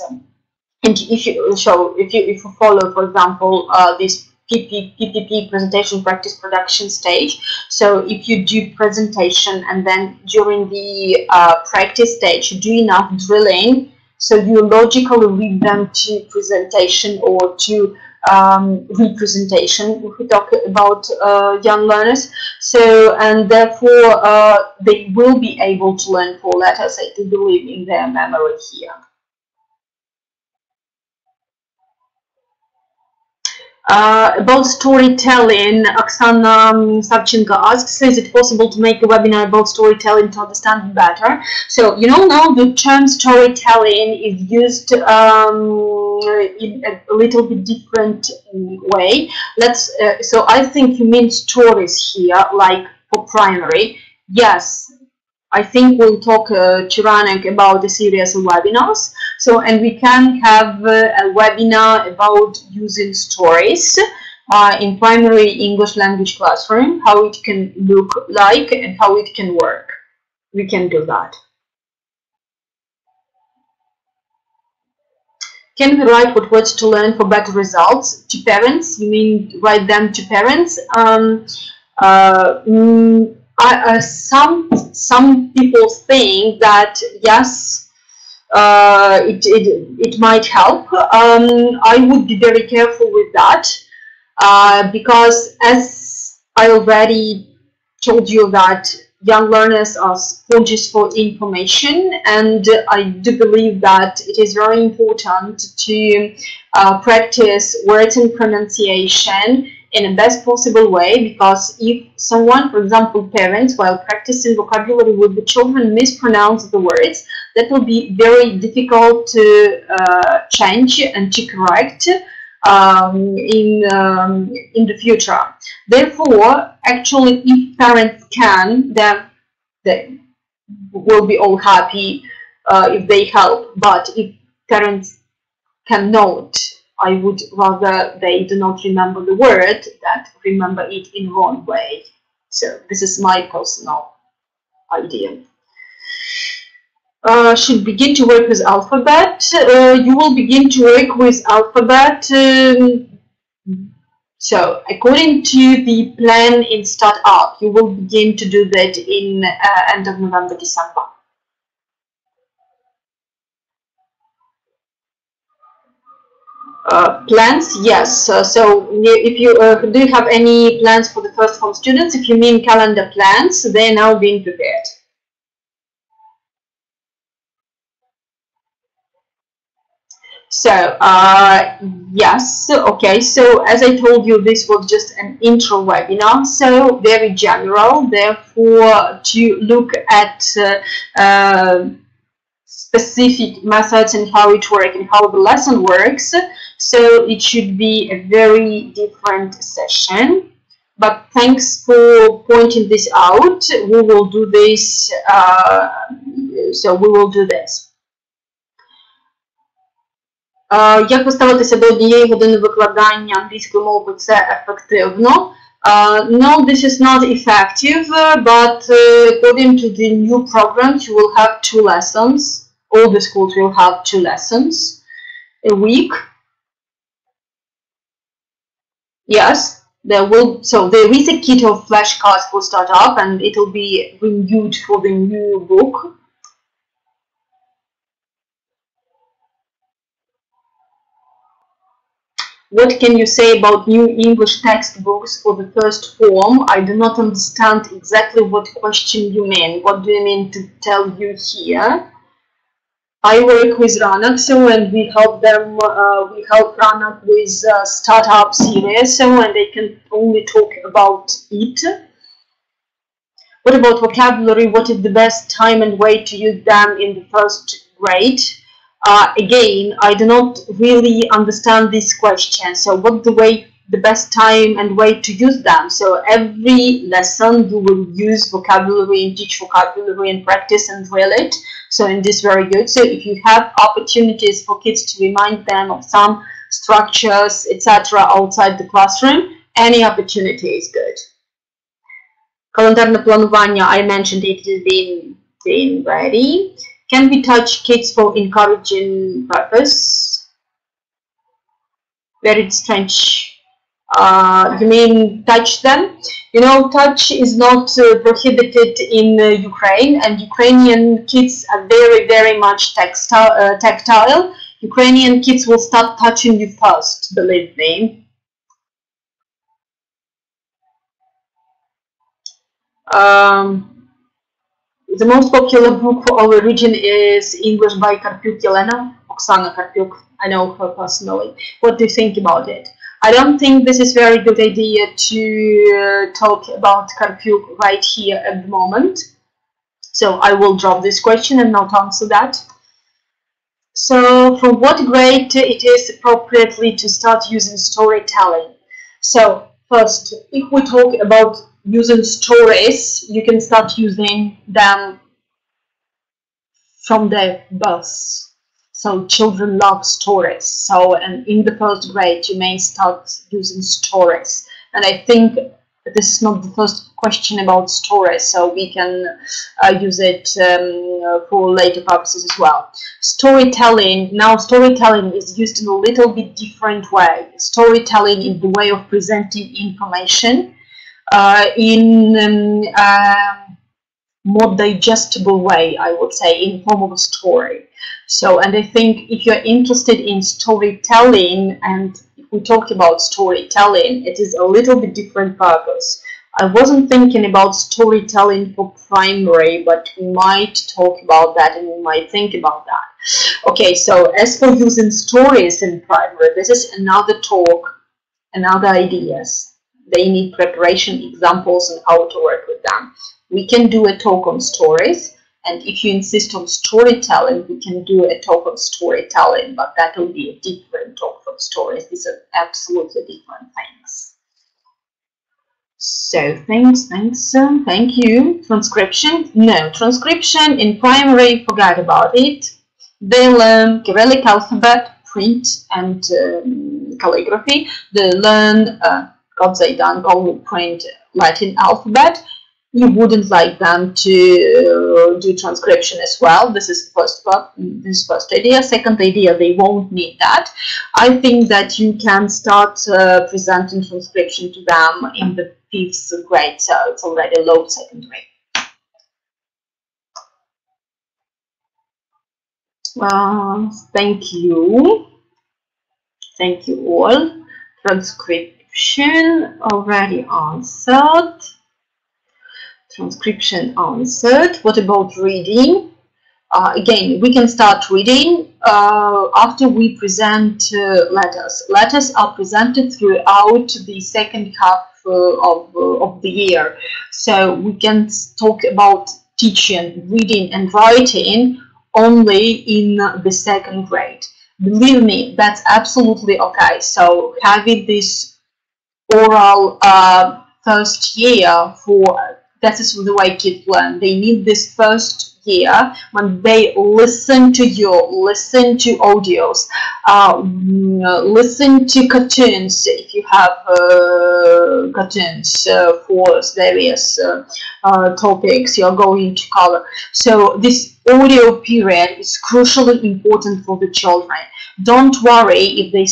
[SPEAKER 1] and if you follow, for example, this PPP presentation practice production stage. So if you do presentation and then during the practice stage you do enough drilling, so you logically lead them to presentation or to representation if we talk about young learners. So, and therefore they will be able to learn 4 letters, I do believe, in their memory here. About storytelling, Oksana Savchenko asks, is it possible to make a webinar about storytelling to understand it better? So, you know, now the term storytelling is used in a little bit different way. So I think you mean stories here, like for primary. Yes, I think we'll talk to Ranok about a series of webinars. So, and we can have a webinar about using stories in primary English language classroom, how it can look like and how it can work. We can do that. Can we write what words to learn for better results to parents? You mean write them to parents? Some people think that yes, it might help. I would be very careful with that because, as I already told you, that young learners are sponges for information, and I do believe that it is very important to practice words and pronunciation in the best possible way, because if someone, for example parents, while practicing vocabulary with the children, mispronounce the words, that will be very difficult to change and to correct in the future. Therefore, actually, if parents can, then they will be all happy if they help. But if parents cannot, I would rather they do not remember the word than remember it in wrong way. So this is my personal idea. Should begin to work with alphabet. You will begin to work with alphabet. So according to the plan in StartUp, you will begin to do that in end of November, December. Plans, yes. So if you do you have any plans for the first home students? If you mean calendar plans, they are now being prepared. So yes, okay, so as I told you, this was just an intro webinar, so very general. Therefore, to look at specific methods and how it works and how the lesson works, so it should be a very different session. But thanks for pointing this out. We will do this. So we will do this. Як поставитися до однієї години викладання англійської мови, це ефективно? No, this is not effective, but according to the new programs, you will have 2 lessons. All the schools will have 2 lessons a week. Yes, there will. So there is a kit of flashcards for StartUp, and it will be renewed for the new book. What can you say about new English textbooks for the first form? I do not understand exactly what question you mean. What do you mean to tell you here? I work with Ранок, so and we help them. We help Ранок with StartUp series, so and they can only talk about it. What about vocabulary? What is the best time and way to use them in the first grade? Again, I do not really understand this question. So what's the best time and way to use them? So every lesson you will use vocabulary and teach vocabulary and practice and drill it. So and this is very good. So if you have opportunities for kids to remind them of some structures, etc. outside the classroom, any opportunity is good. Календарне планування, I mentioned it has been ready. Can we touch kids for encouraging purpose? Very strange. You mean touch them? You know, touch is not prohibited in Ukraine, and Ukrainian kids are very, very much tactile. Ukrainian kids will start touching you first, believe me. The most popular book for our region is English by Karpiuk Yelena, Oksana Karpiuk. I know her personally. What do you think about it? I don't think this is a very good idea to talk about curfew right here at the moment. So I will drop this question and not answer that. So from what grade it is appropriately to start using storytelling? So first, if we talk about using stories, you can start using them from their birth. So children love stories. So, and in the first grade, you may start using stories. And I think this is not the first question about stories, so we can use it for later purposes as well. Storytelling, now storytelling is used in a little bit different way. Storytelling is the way of presenting information in more digestible way, I would say, in form of a story. So, and I think if you're interested in storytelling, and if we talk about storytelling, it is a little bit different purpose. I wasn't thinking about storytelling for primary, but we might talk about that and we might think about that. Okay, so as for using stories in primary, this is another talk, another ideas. They need preparation, examples, and how to work with them. We can do a talk on stories, and if you insist on storytelling, we can do a talk on storytelling, but that will be a different talk from stories. These are absolutely different things. So thank you. Transcription? No, transcription in primary, forget about it. They learn Cyrillic alphabet, print, and calligraphy. They learn God sei Dank, only print Latin alphabet. You wouldn't like them to do transcription as well. This is first idea. Second idea, they won't need that. I think that you can start presenting transcription to them in the 5th grade, so it's already low secondary. Thank you. Thank you all. Transcription already answered. Transcription answered. What about reading? Again, we can start reading after we present letters. Letters are presented throughout the second half of the year. So we can talk about teaching, reading, and writing only in the 2nd grade. Believe me, that's absolutely okay. So having this oral first year that is the way kids learn. They need this first year when they listen to you, listen to audios, listen to cartoons if you have cartoons for various topics you're going to cover. So this audio period is crucially important for the children. Don't worry if you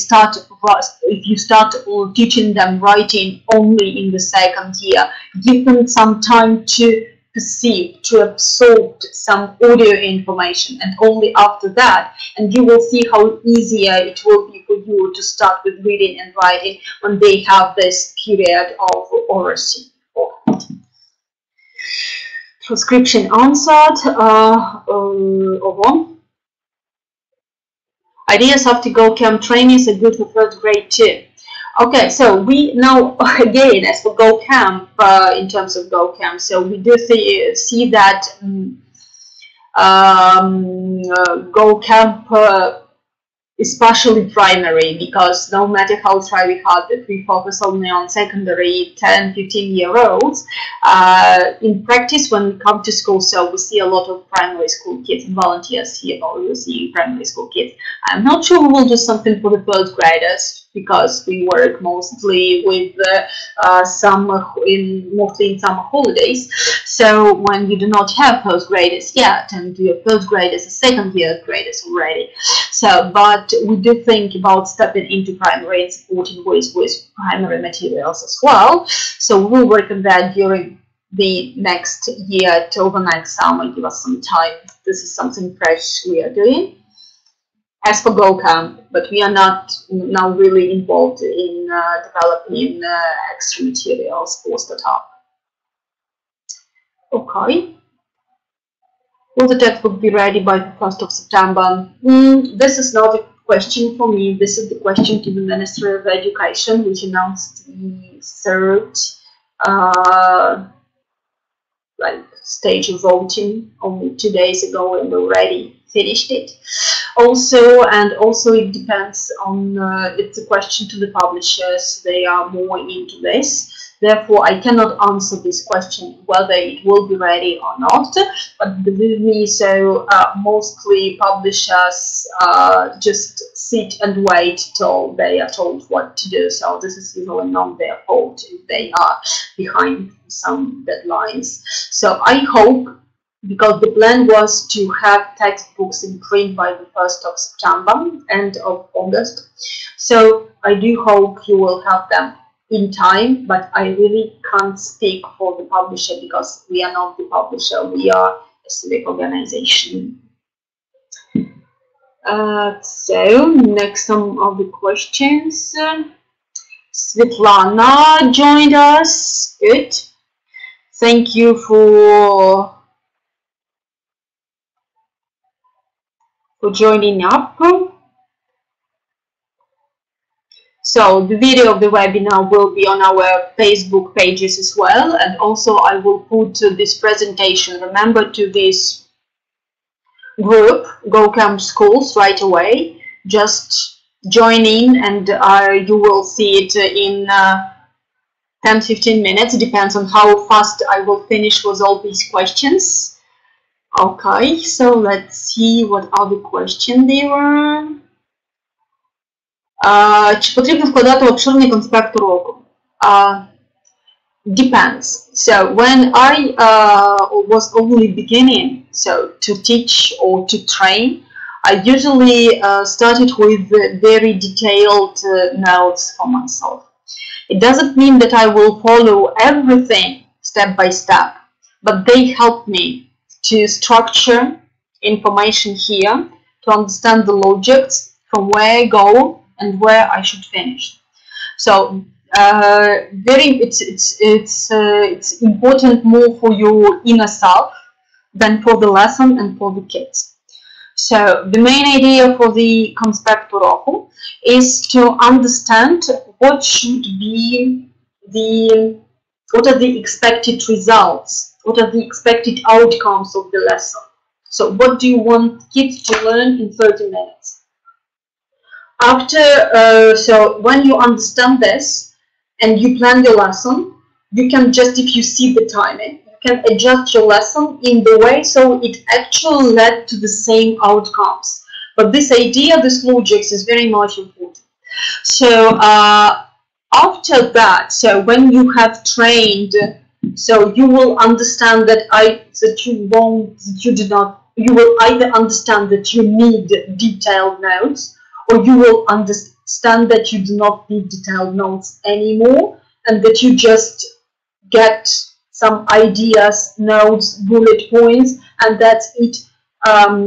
[SPEAKER 1] start teaching them writing only in the 2nd year. Give them some time to perceive, to absorb some audio information, and only after that, and you will see how easier it will be for you to start with reading and writing when they have this period of oracy. Transcription answered. Ideas after GoCamp trainings are good for 1st grade too. Okay, so we now, again, as for GoCamp, in terms of GoCamp, so we do see that GoCamp is partially primary, because no matter how try we hard that we focus only on secondary 10-15-year-olds, in practice when we come to school, so we see a lot of primary school kids and volunteers here, or we see primary school kids. I'm not sure we will do something for the 1st graders, because we work mostly with mostly in summer holidays. So when you do not have 1st graders yet, and your 1st graders are 2nd year graders already. So, but we do think about stepping into primary and supporting with primary materials as well. So we'll work on that during the next year till the next summer. Give us some time. This is something fresh we are doing. As for GoCamp, but we are not now really involved in developing extra materials for StartUp. Okay. Will the textbook be ready by the 1st of September? This is not a question for me. This is the question to the Ministry of Education, which announced the third stage of voting only 2 days ago, and already finished it. Also it depends on, it's a question to the publishers. They are more into this. Therefore, I cannot answer this question whether it will be ready or not. But believe me, so mostly publishers just sit and wait till they are told what to do. So this is usually not their fault if they are behind some deadlines. So I hope, because the plan was to have textbooks in print by the 1st of September, end of August. So I do hope you will have them in time, but I really can't speak for the publisher because we are not the publisher, we are a civic organization. So next, some of the questions. Svetlana joined us. Good. Thank you for joining up. So the video of the webinar will be on our Facebook pages as well, and also I will put this presentation, remember, to this group, GoCamp Schools, right away. Just join in and you will see it in 10-15 minutes, depends on how fast I will finish with all these questions. Okay, so let's see what other question there were. Чи потрібно складати обширний конспект уроку? Depends. So when I was only beginning to teach or to train, I usually started with very detailed notes for myself. It doesn't mean that I will follow everything step by step, but they help me to structure information here, to understand the logics, from where I go and where I should finish. So it's important more for your inner self than for the lesson and for the kids. So the main idea for the конспект уроку is to understand what should be what are the expected results, what are the expected outcomes of the lesson. So what do you want kids to learn in 30 minutes? After, so when you understand this and you plan your lesson, you can just, if you see the timing, you can adjust your lesson in the way so it actually led to the same outcomes. But this idea, this logic is very much important. So after that, so when you have trained, so you will understand that you will either understand that you need detailed notes, or you will understand that you do not need detailed notes anymore, and that you just get some ideas, notes, bullet points, and that's it.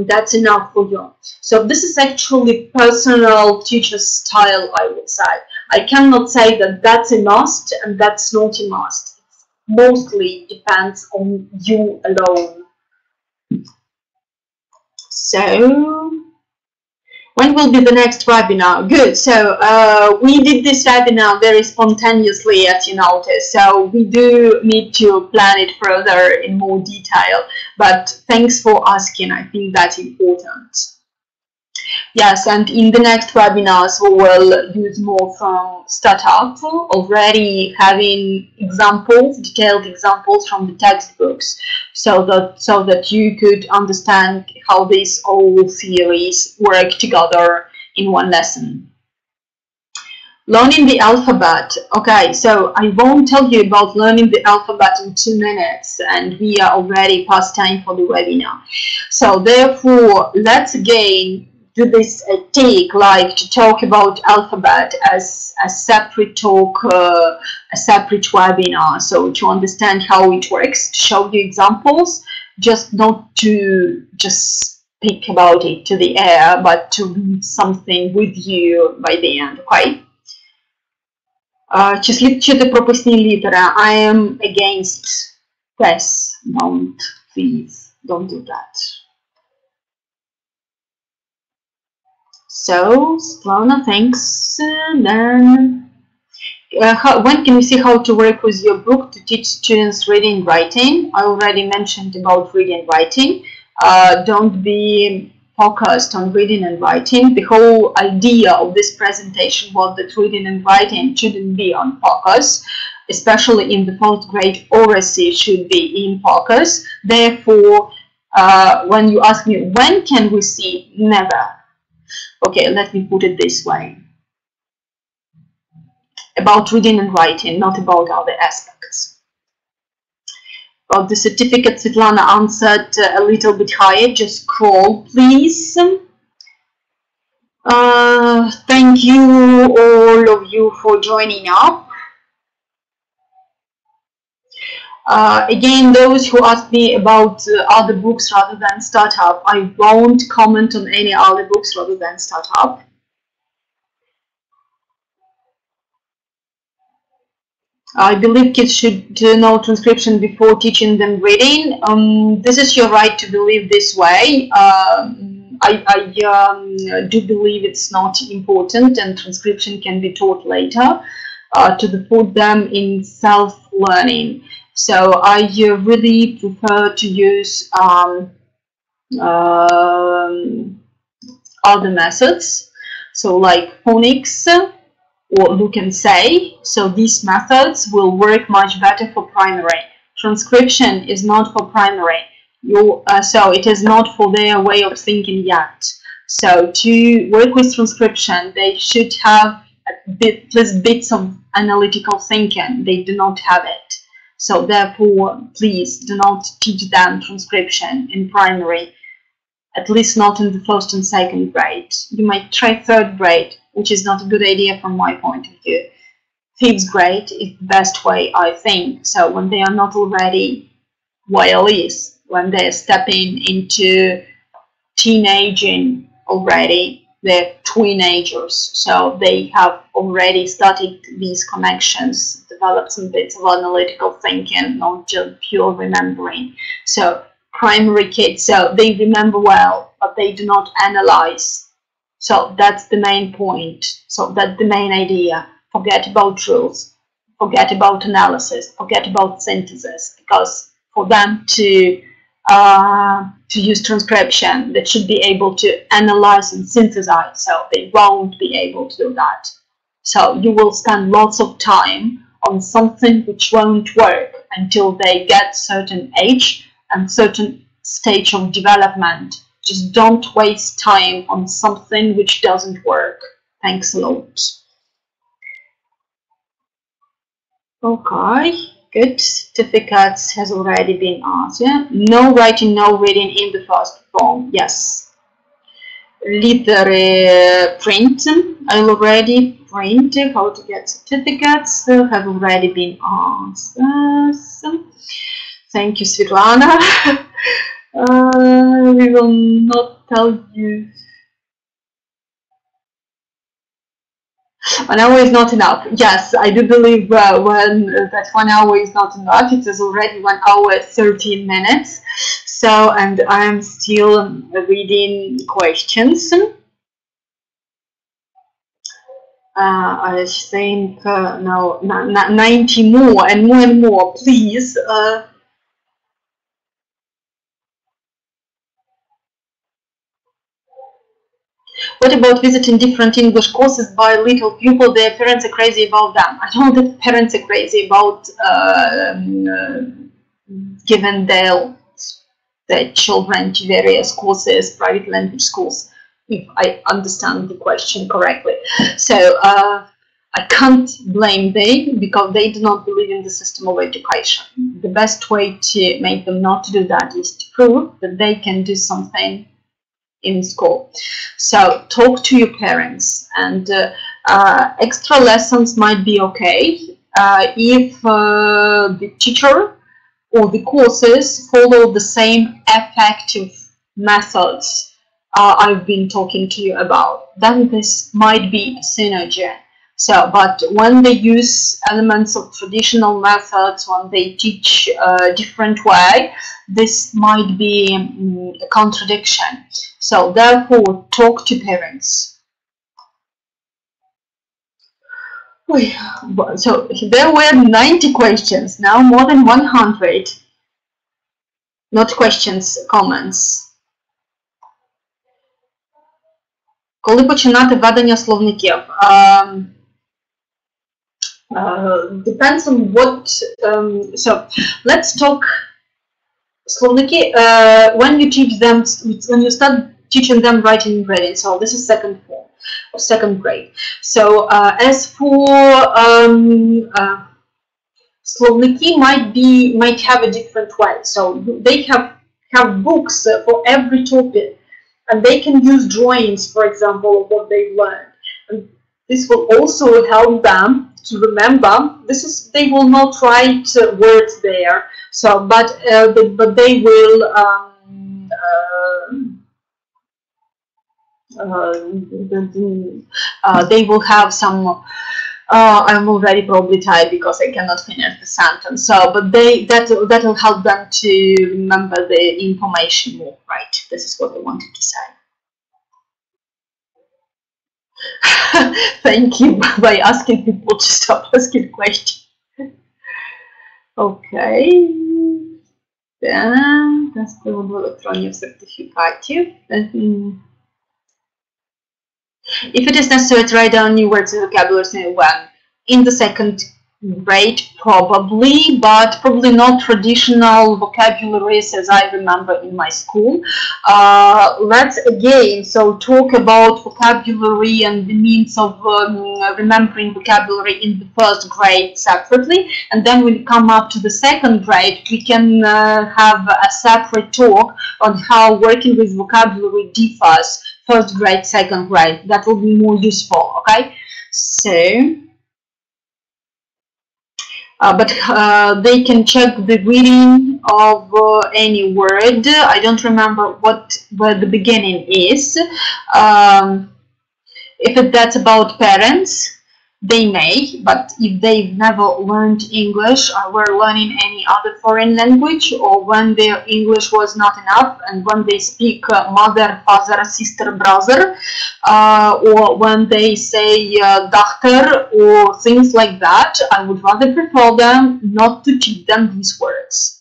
[SPEAKER 1] That's enough for you. So this is actually personal teacher style, I would say. I cannot say that that's a must and that's not a must. It mostly depends on you alone. So when will be the next webinar? Good. So we did this webinar very spontaneously, as you noticed. So we do need to plan it further in more detail. But thanks for asking. I think that's important. Yes, and in the next webinars we will use more from StartUp, already having examples, detailed examples from the textbooks, so that you could understand how these all theories work together in one lesson. Learning the alphabet. Okay, so I won't tell you about learning the alphabet in 2 minutes, and we are already past time for the webinar. So therefore, let's again do this take, like to talk about alphabet as a separate talk, a separate webinar. So to understand how it works, to show you examples, just not to just speak about it to the air, but to read something with you by the end, okay? Чи слід вчити прописні літери? I am against this. Please, don't do that. So, Svetlana, thanks. Then, when can you see how to work with your book to teach students reading and writing? I already mentioned about reading and writing. Don't be focused on reading and writing. The whole idea of this presentation was that reading and writing shouldn't be on focus, especially in the fourth grade. Oracy should be in focus. Therefore, when you ask me when can we see, never. Okay, let me put it this way. About reading and writing, not about other aspects. About the certificate, Svetlana answered a little bit higher. Just scroll, please. Thank you, all of you, for joining up. Again, those who ask me about other books rather than StartUp, I won't comment on any other books rather than StartUp. I believe kids should know transcription before teaching them reading. This is your right to believe this way. I do believe it's not important, and transcription can be taught later to put them in self-learning. So I really prefer to use other methods, so like phonics or look and say. So these methods will work much better for primary. Transcription is not for primary. So it is not for their way of thinking yet. So to work with transcription, they should have at least bits of analytical thinking. They do not have it. So therefore, please do not teach them transcription in primary, at least not in the first and second grade. You might try third grade, which is not a good idea from my point of view. Fifth grade is the best way, I think. So when they are not already YLEs, when they're stepping into teenaging already, they're teenagers, so they have already started these connections, developed some bits of analytical thinking, not just pure remembering. So primary kids, so they remember well, but they do not analyze. So that's the main point. So that's the main idea. Forget about rules, forget about analysis, forget about synthesis, because for them to use transcription, they should be able to analyze and synthesize, so they won't be able to do that. So you will spend lots of time on something which won't work until they get certain age and certain stage of development. Just don't waste time on something which doesn't work. Thanks a lot. Okay. Good. Certificates has already been asked. Yeah? No writing, no reading in the first form. Yes. Literary print. I already printed. How to get certificates have already been asked. Thank you, Svetlana. We will not tell you. 1 hour is not enough. Yes, I do believe that 1 hour is not enough. It is already 1 hour 13 minutes. So, and I'm still reading questions. I think now 90 more and more and more. Please. What about visiting different English courses by little pupil? Their parents are crazy about them. I know that parents are crazy about giving their children to various courses, private language schools, if I understand the question correctly. So I can't blame them because they do not believe in the system of education. The best way to make them not to do that is to prove that they can do something in school. So talk to your parents, and extra lessons might be okay if the teacher or the courses follow the same effective methods I've been talking to you about. Then this might be a synergy. So, but when they use elements of traditional methods, when they teach a different way, this might be a contradiction. So therefore, talk to parents. So there were 90 questions, now more than 100. Not questions, comments. Коли починати ведення словників? Depends on what. So let's talk. Словники. When you teach them, when you start teaching them writing and reading. So this is second form or second grade. So as for словники might have a different way. So they have books for every topic, and they can use drawings, for example, of what they've learned. And this will also help them to remember. They will not write words there. So, but they will. They will have some. I'm already probably tired because I cannot finish the sentence. So, but that will help them to remember the information more. Right. This is what I wanted to say. Thank you by asking people to stop asking questions. Okay. Then з приводу електронних сертифікатів. If it is necessary to write down new words and vocabulary, when in the second grade, probably, but probably not traditional vocabularies as I remember in my school. Let's again talk about vocabulary and the means of remembering vocabulary in the first grade separately, and then when we come up to the second grade, we can have a separate talk on how working with vocabulary differs first grade, second grade. That will be more useful. Okay, so. But they can check the reading of any word. I don't remember where the beginning is. If that's about parents, they may, but if they've never learned English or were learning any other foreign language, or when their English was not enough and when they speak mother, father, sister, brother, or when they say doctor or things like that, I would rather prefer them not to teach them these words.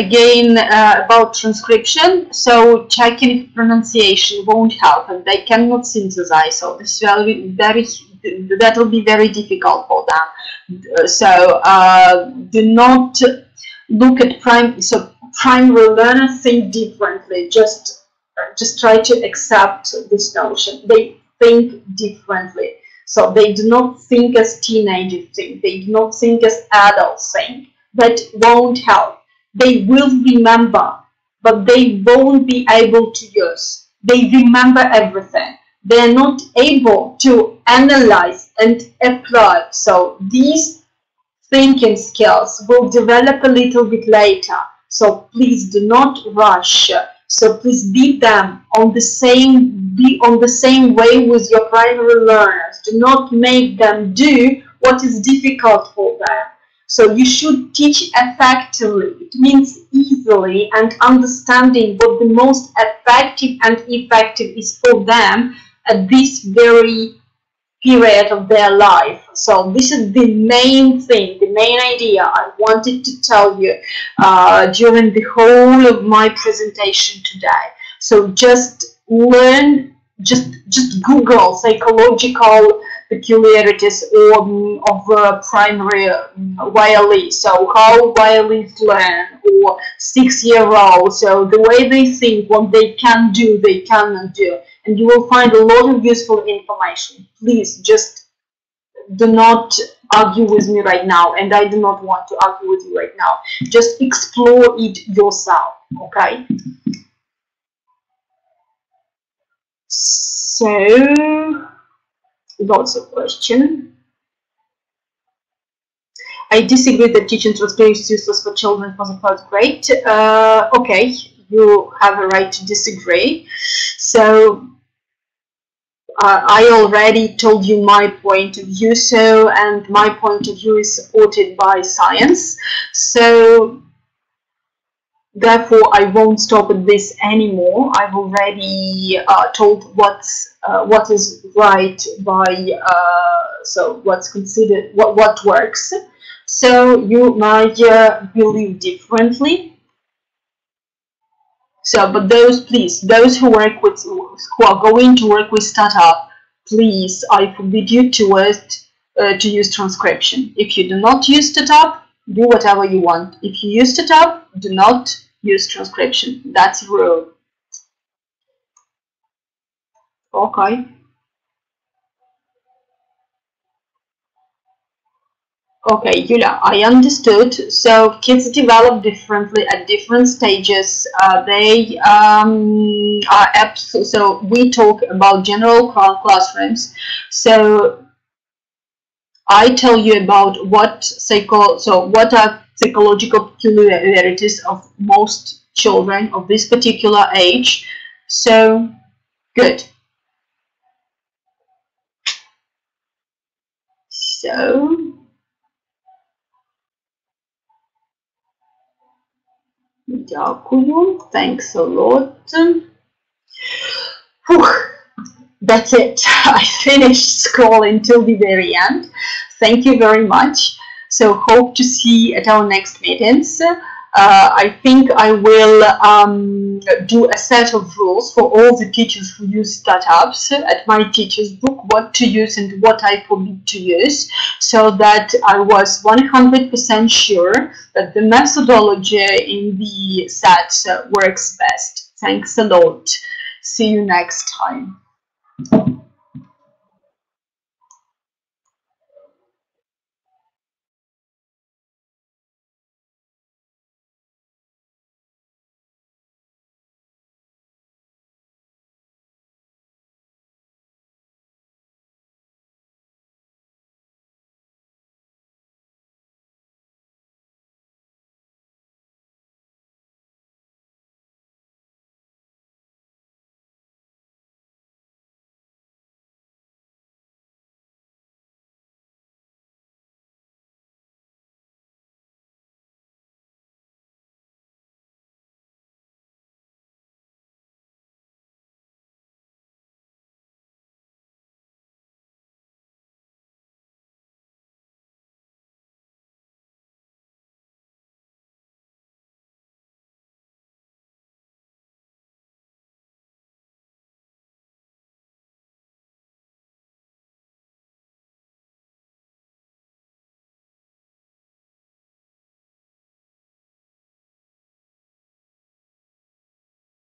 [SPEAKER 1] Again, about transcription, so checking pronunciation won't help, and they cannot synthesize, so this that will be very difficult for them. So do not look at primary learners think differently. Just try to accept this notion. They think differently, so they do not think as teenagers think. They do not think as adults think. That won't help. They will remember, but they won't be able to use. They remember everything. They are not able to analyze and apply. So these thinking skills will develop a little bit later. So please do not rush. So please be on the same way with your primary learners. Do not make them do what is difficult for them. So you should teach effectively. It means easily and understanding what the most effective is for them at this very period of their life. So this is the main thing, the main idea I wanted to tell you during the whole of my presentation today. So just learn, just Google psychological peculiarities of primary YLE. So how YLEs learn, or 6-year-olds. So the way they think, what they can do, they cannot do. And you will find a lot of useful information. Please just do not argue with me right now, and I do not want to argue with you right now. Just explore it yourself, okay? So, lots of questions. I disagree that teaching transcription is useless for children for the first grade. Okay, you have a right to disagree. So I already told you my point of view, and my point of view is supported by science. So Therefore, I won't stop at this anymore. I've already told what is right by so what's considered what works. So you might believe differently. So, but those, please, those who are going to work with startup, please, I forbid you to use transcription. If you do not use startup, do whatever you want. If you use startup, do not use transcription. That's a rule. Okay. Okay, Yulia, I understood. So kids develop differently at different stages. They are so we talk about general classrooms. So I tell you about what are psychological peculiarities of most children of this particular age. So good. So дякую. Thanks a lot. Whew. That's it. I finished scrolling till the very end. Thank you very much. So hope to see at our next meetings. I think I will do a set of rules for all the teachers who use startups at my teacher's book, what to use and what I forbid to use, so that I was 100% sure that the methodology in the sets works best. Thanks a lot. See you next time.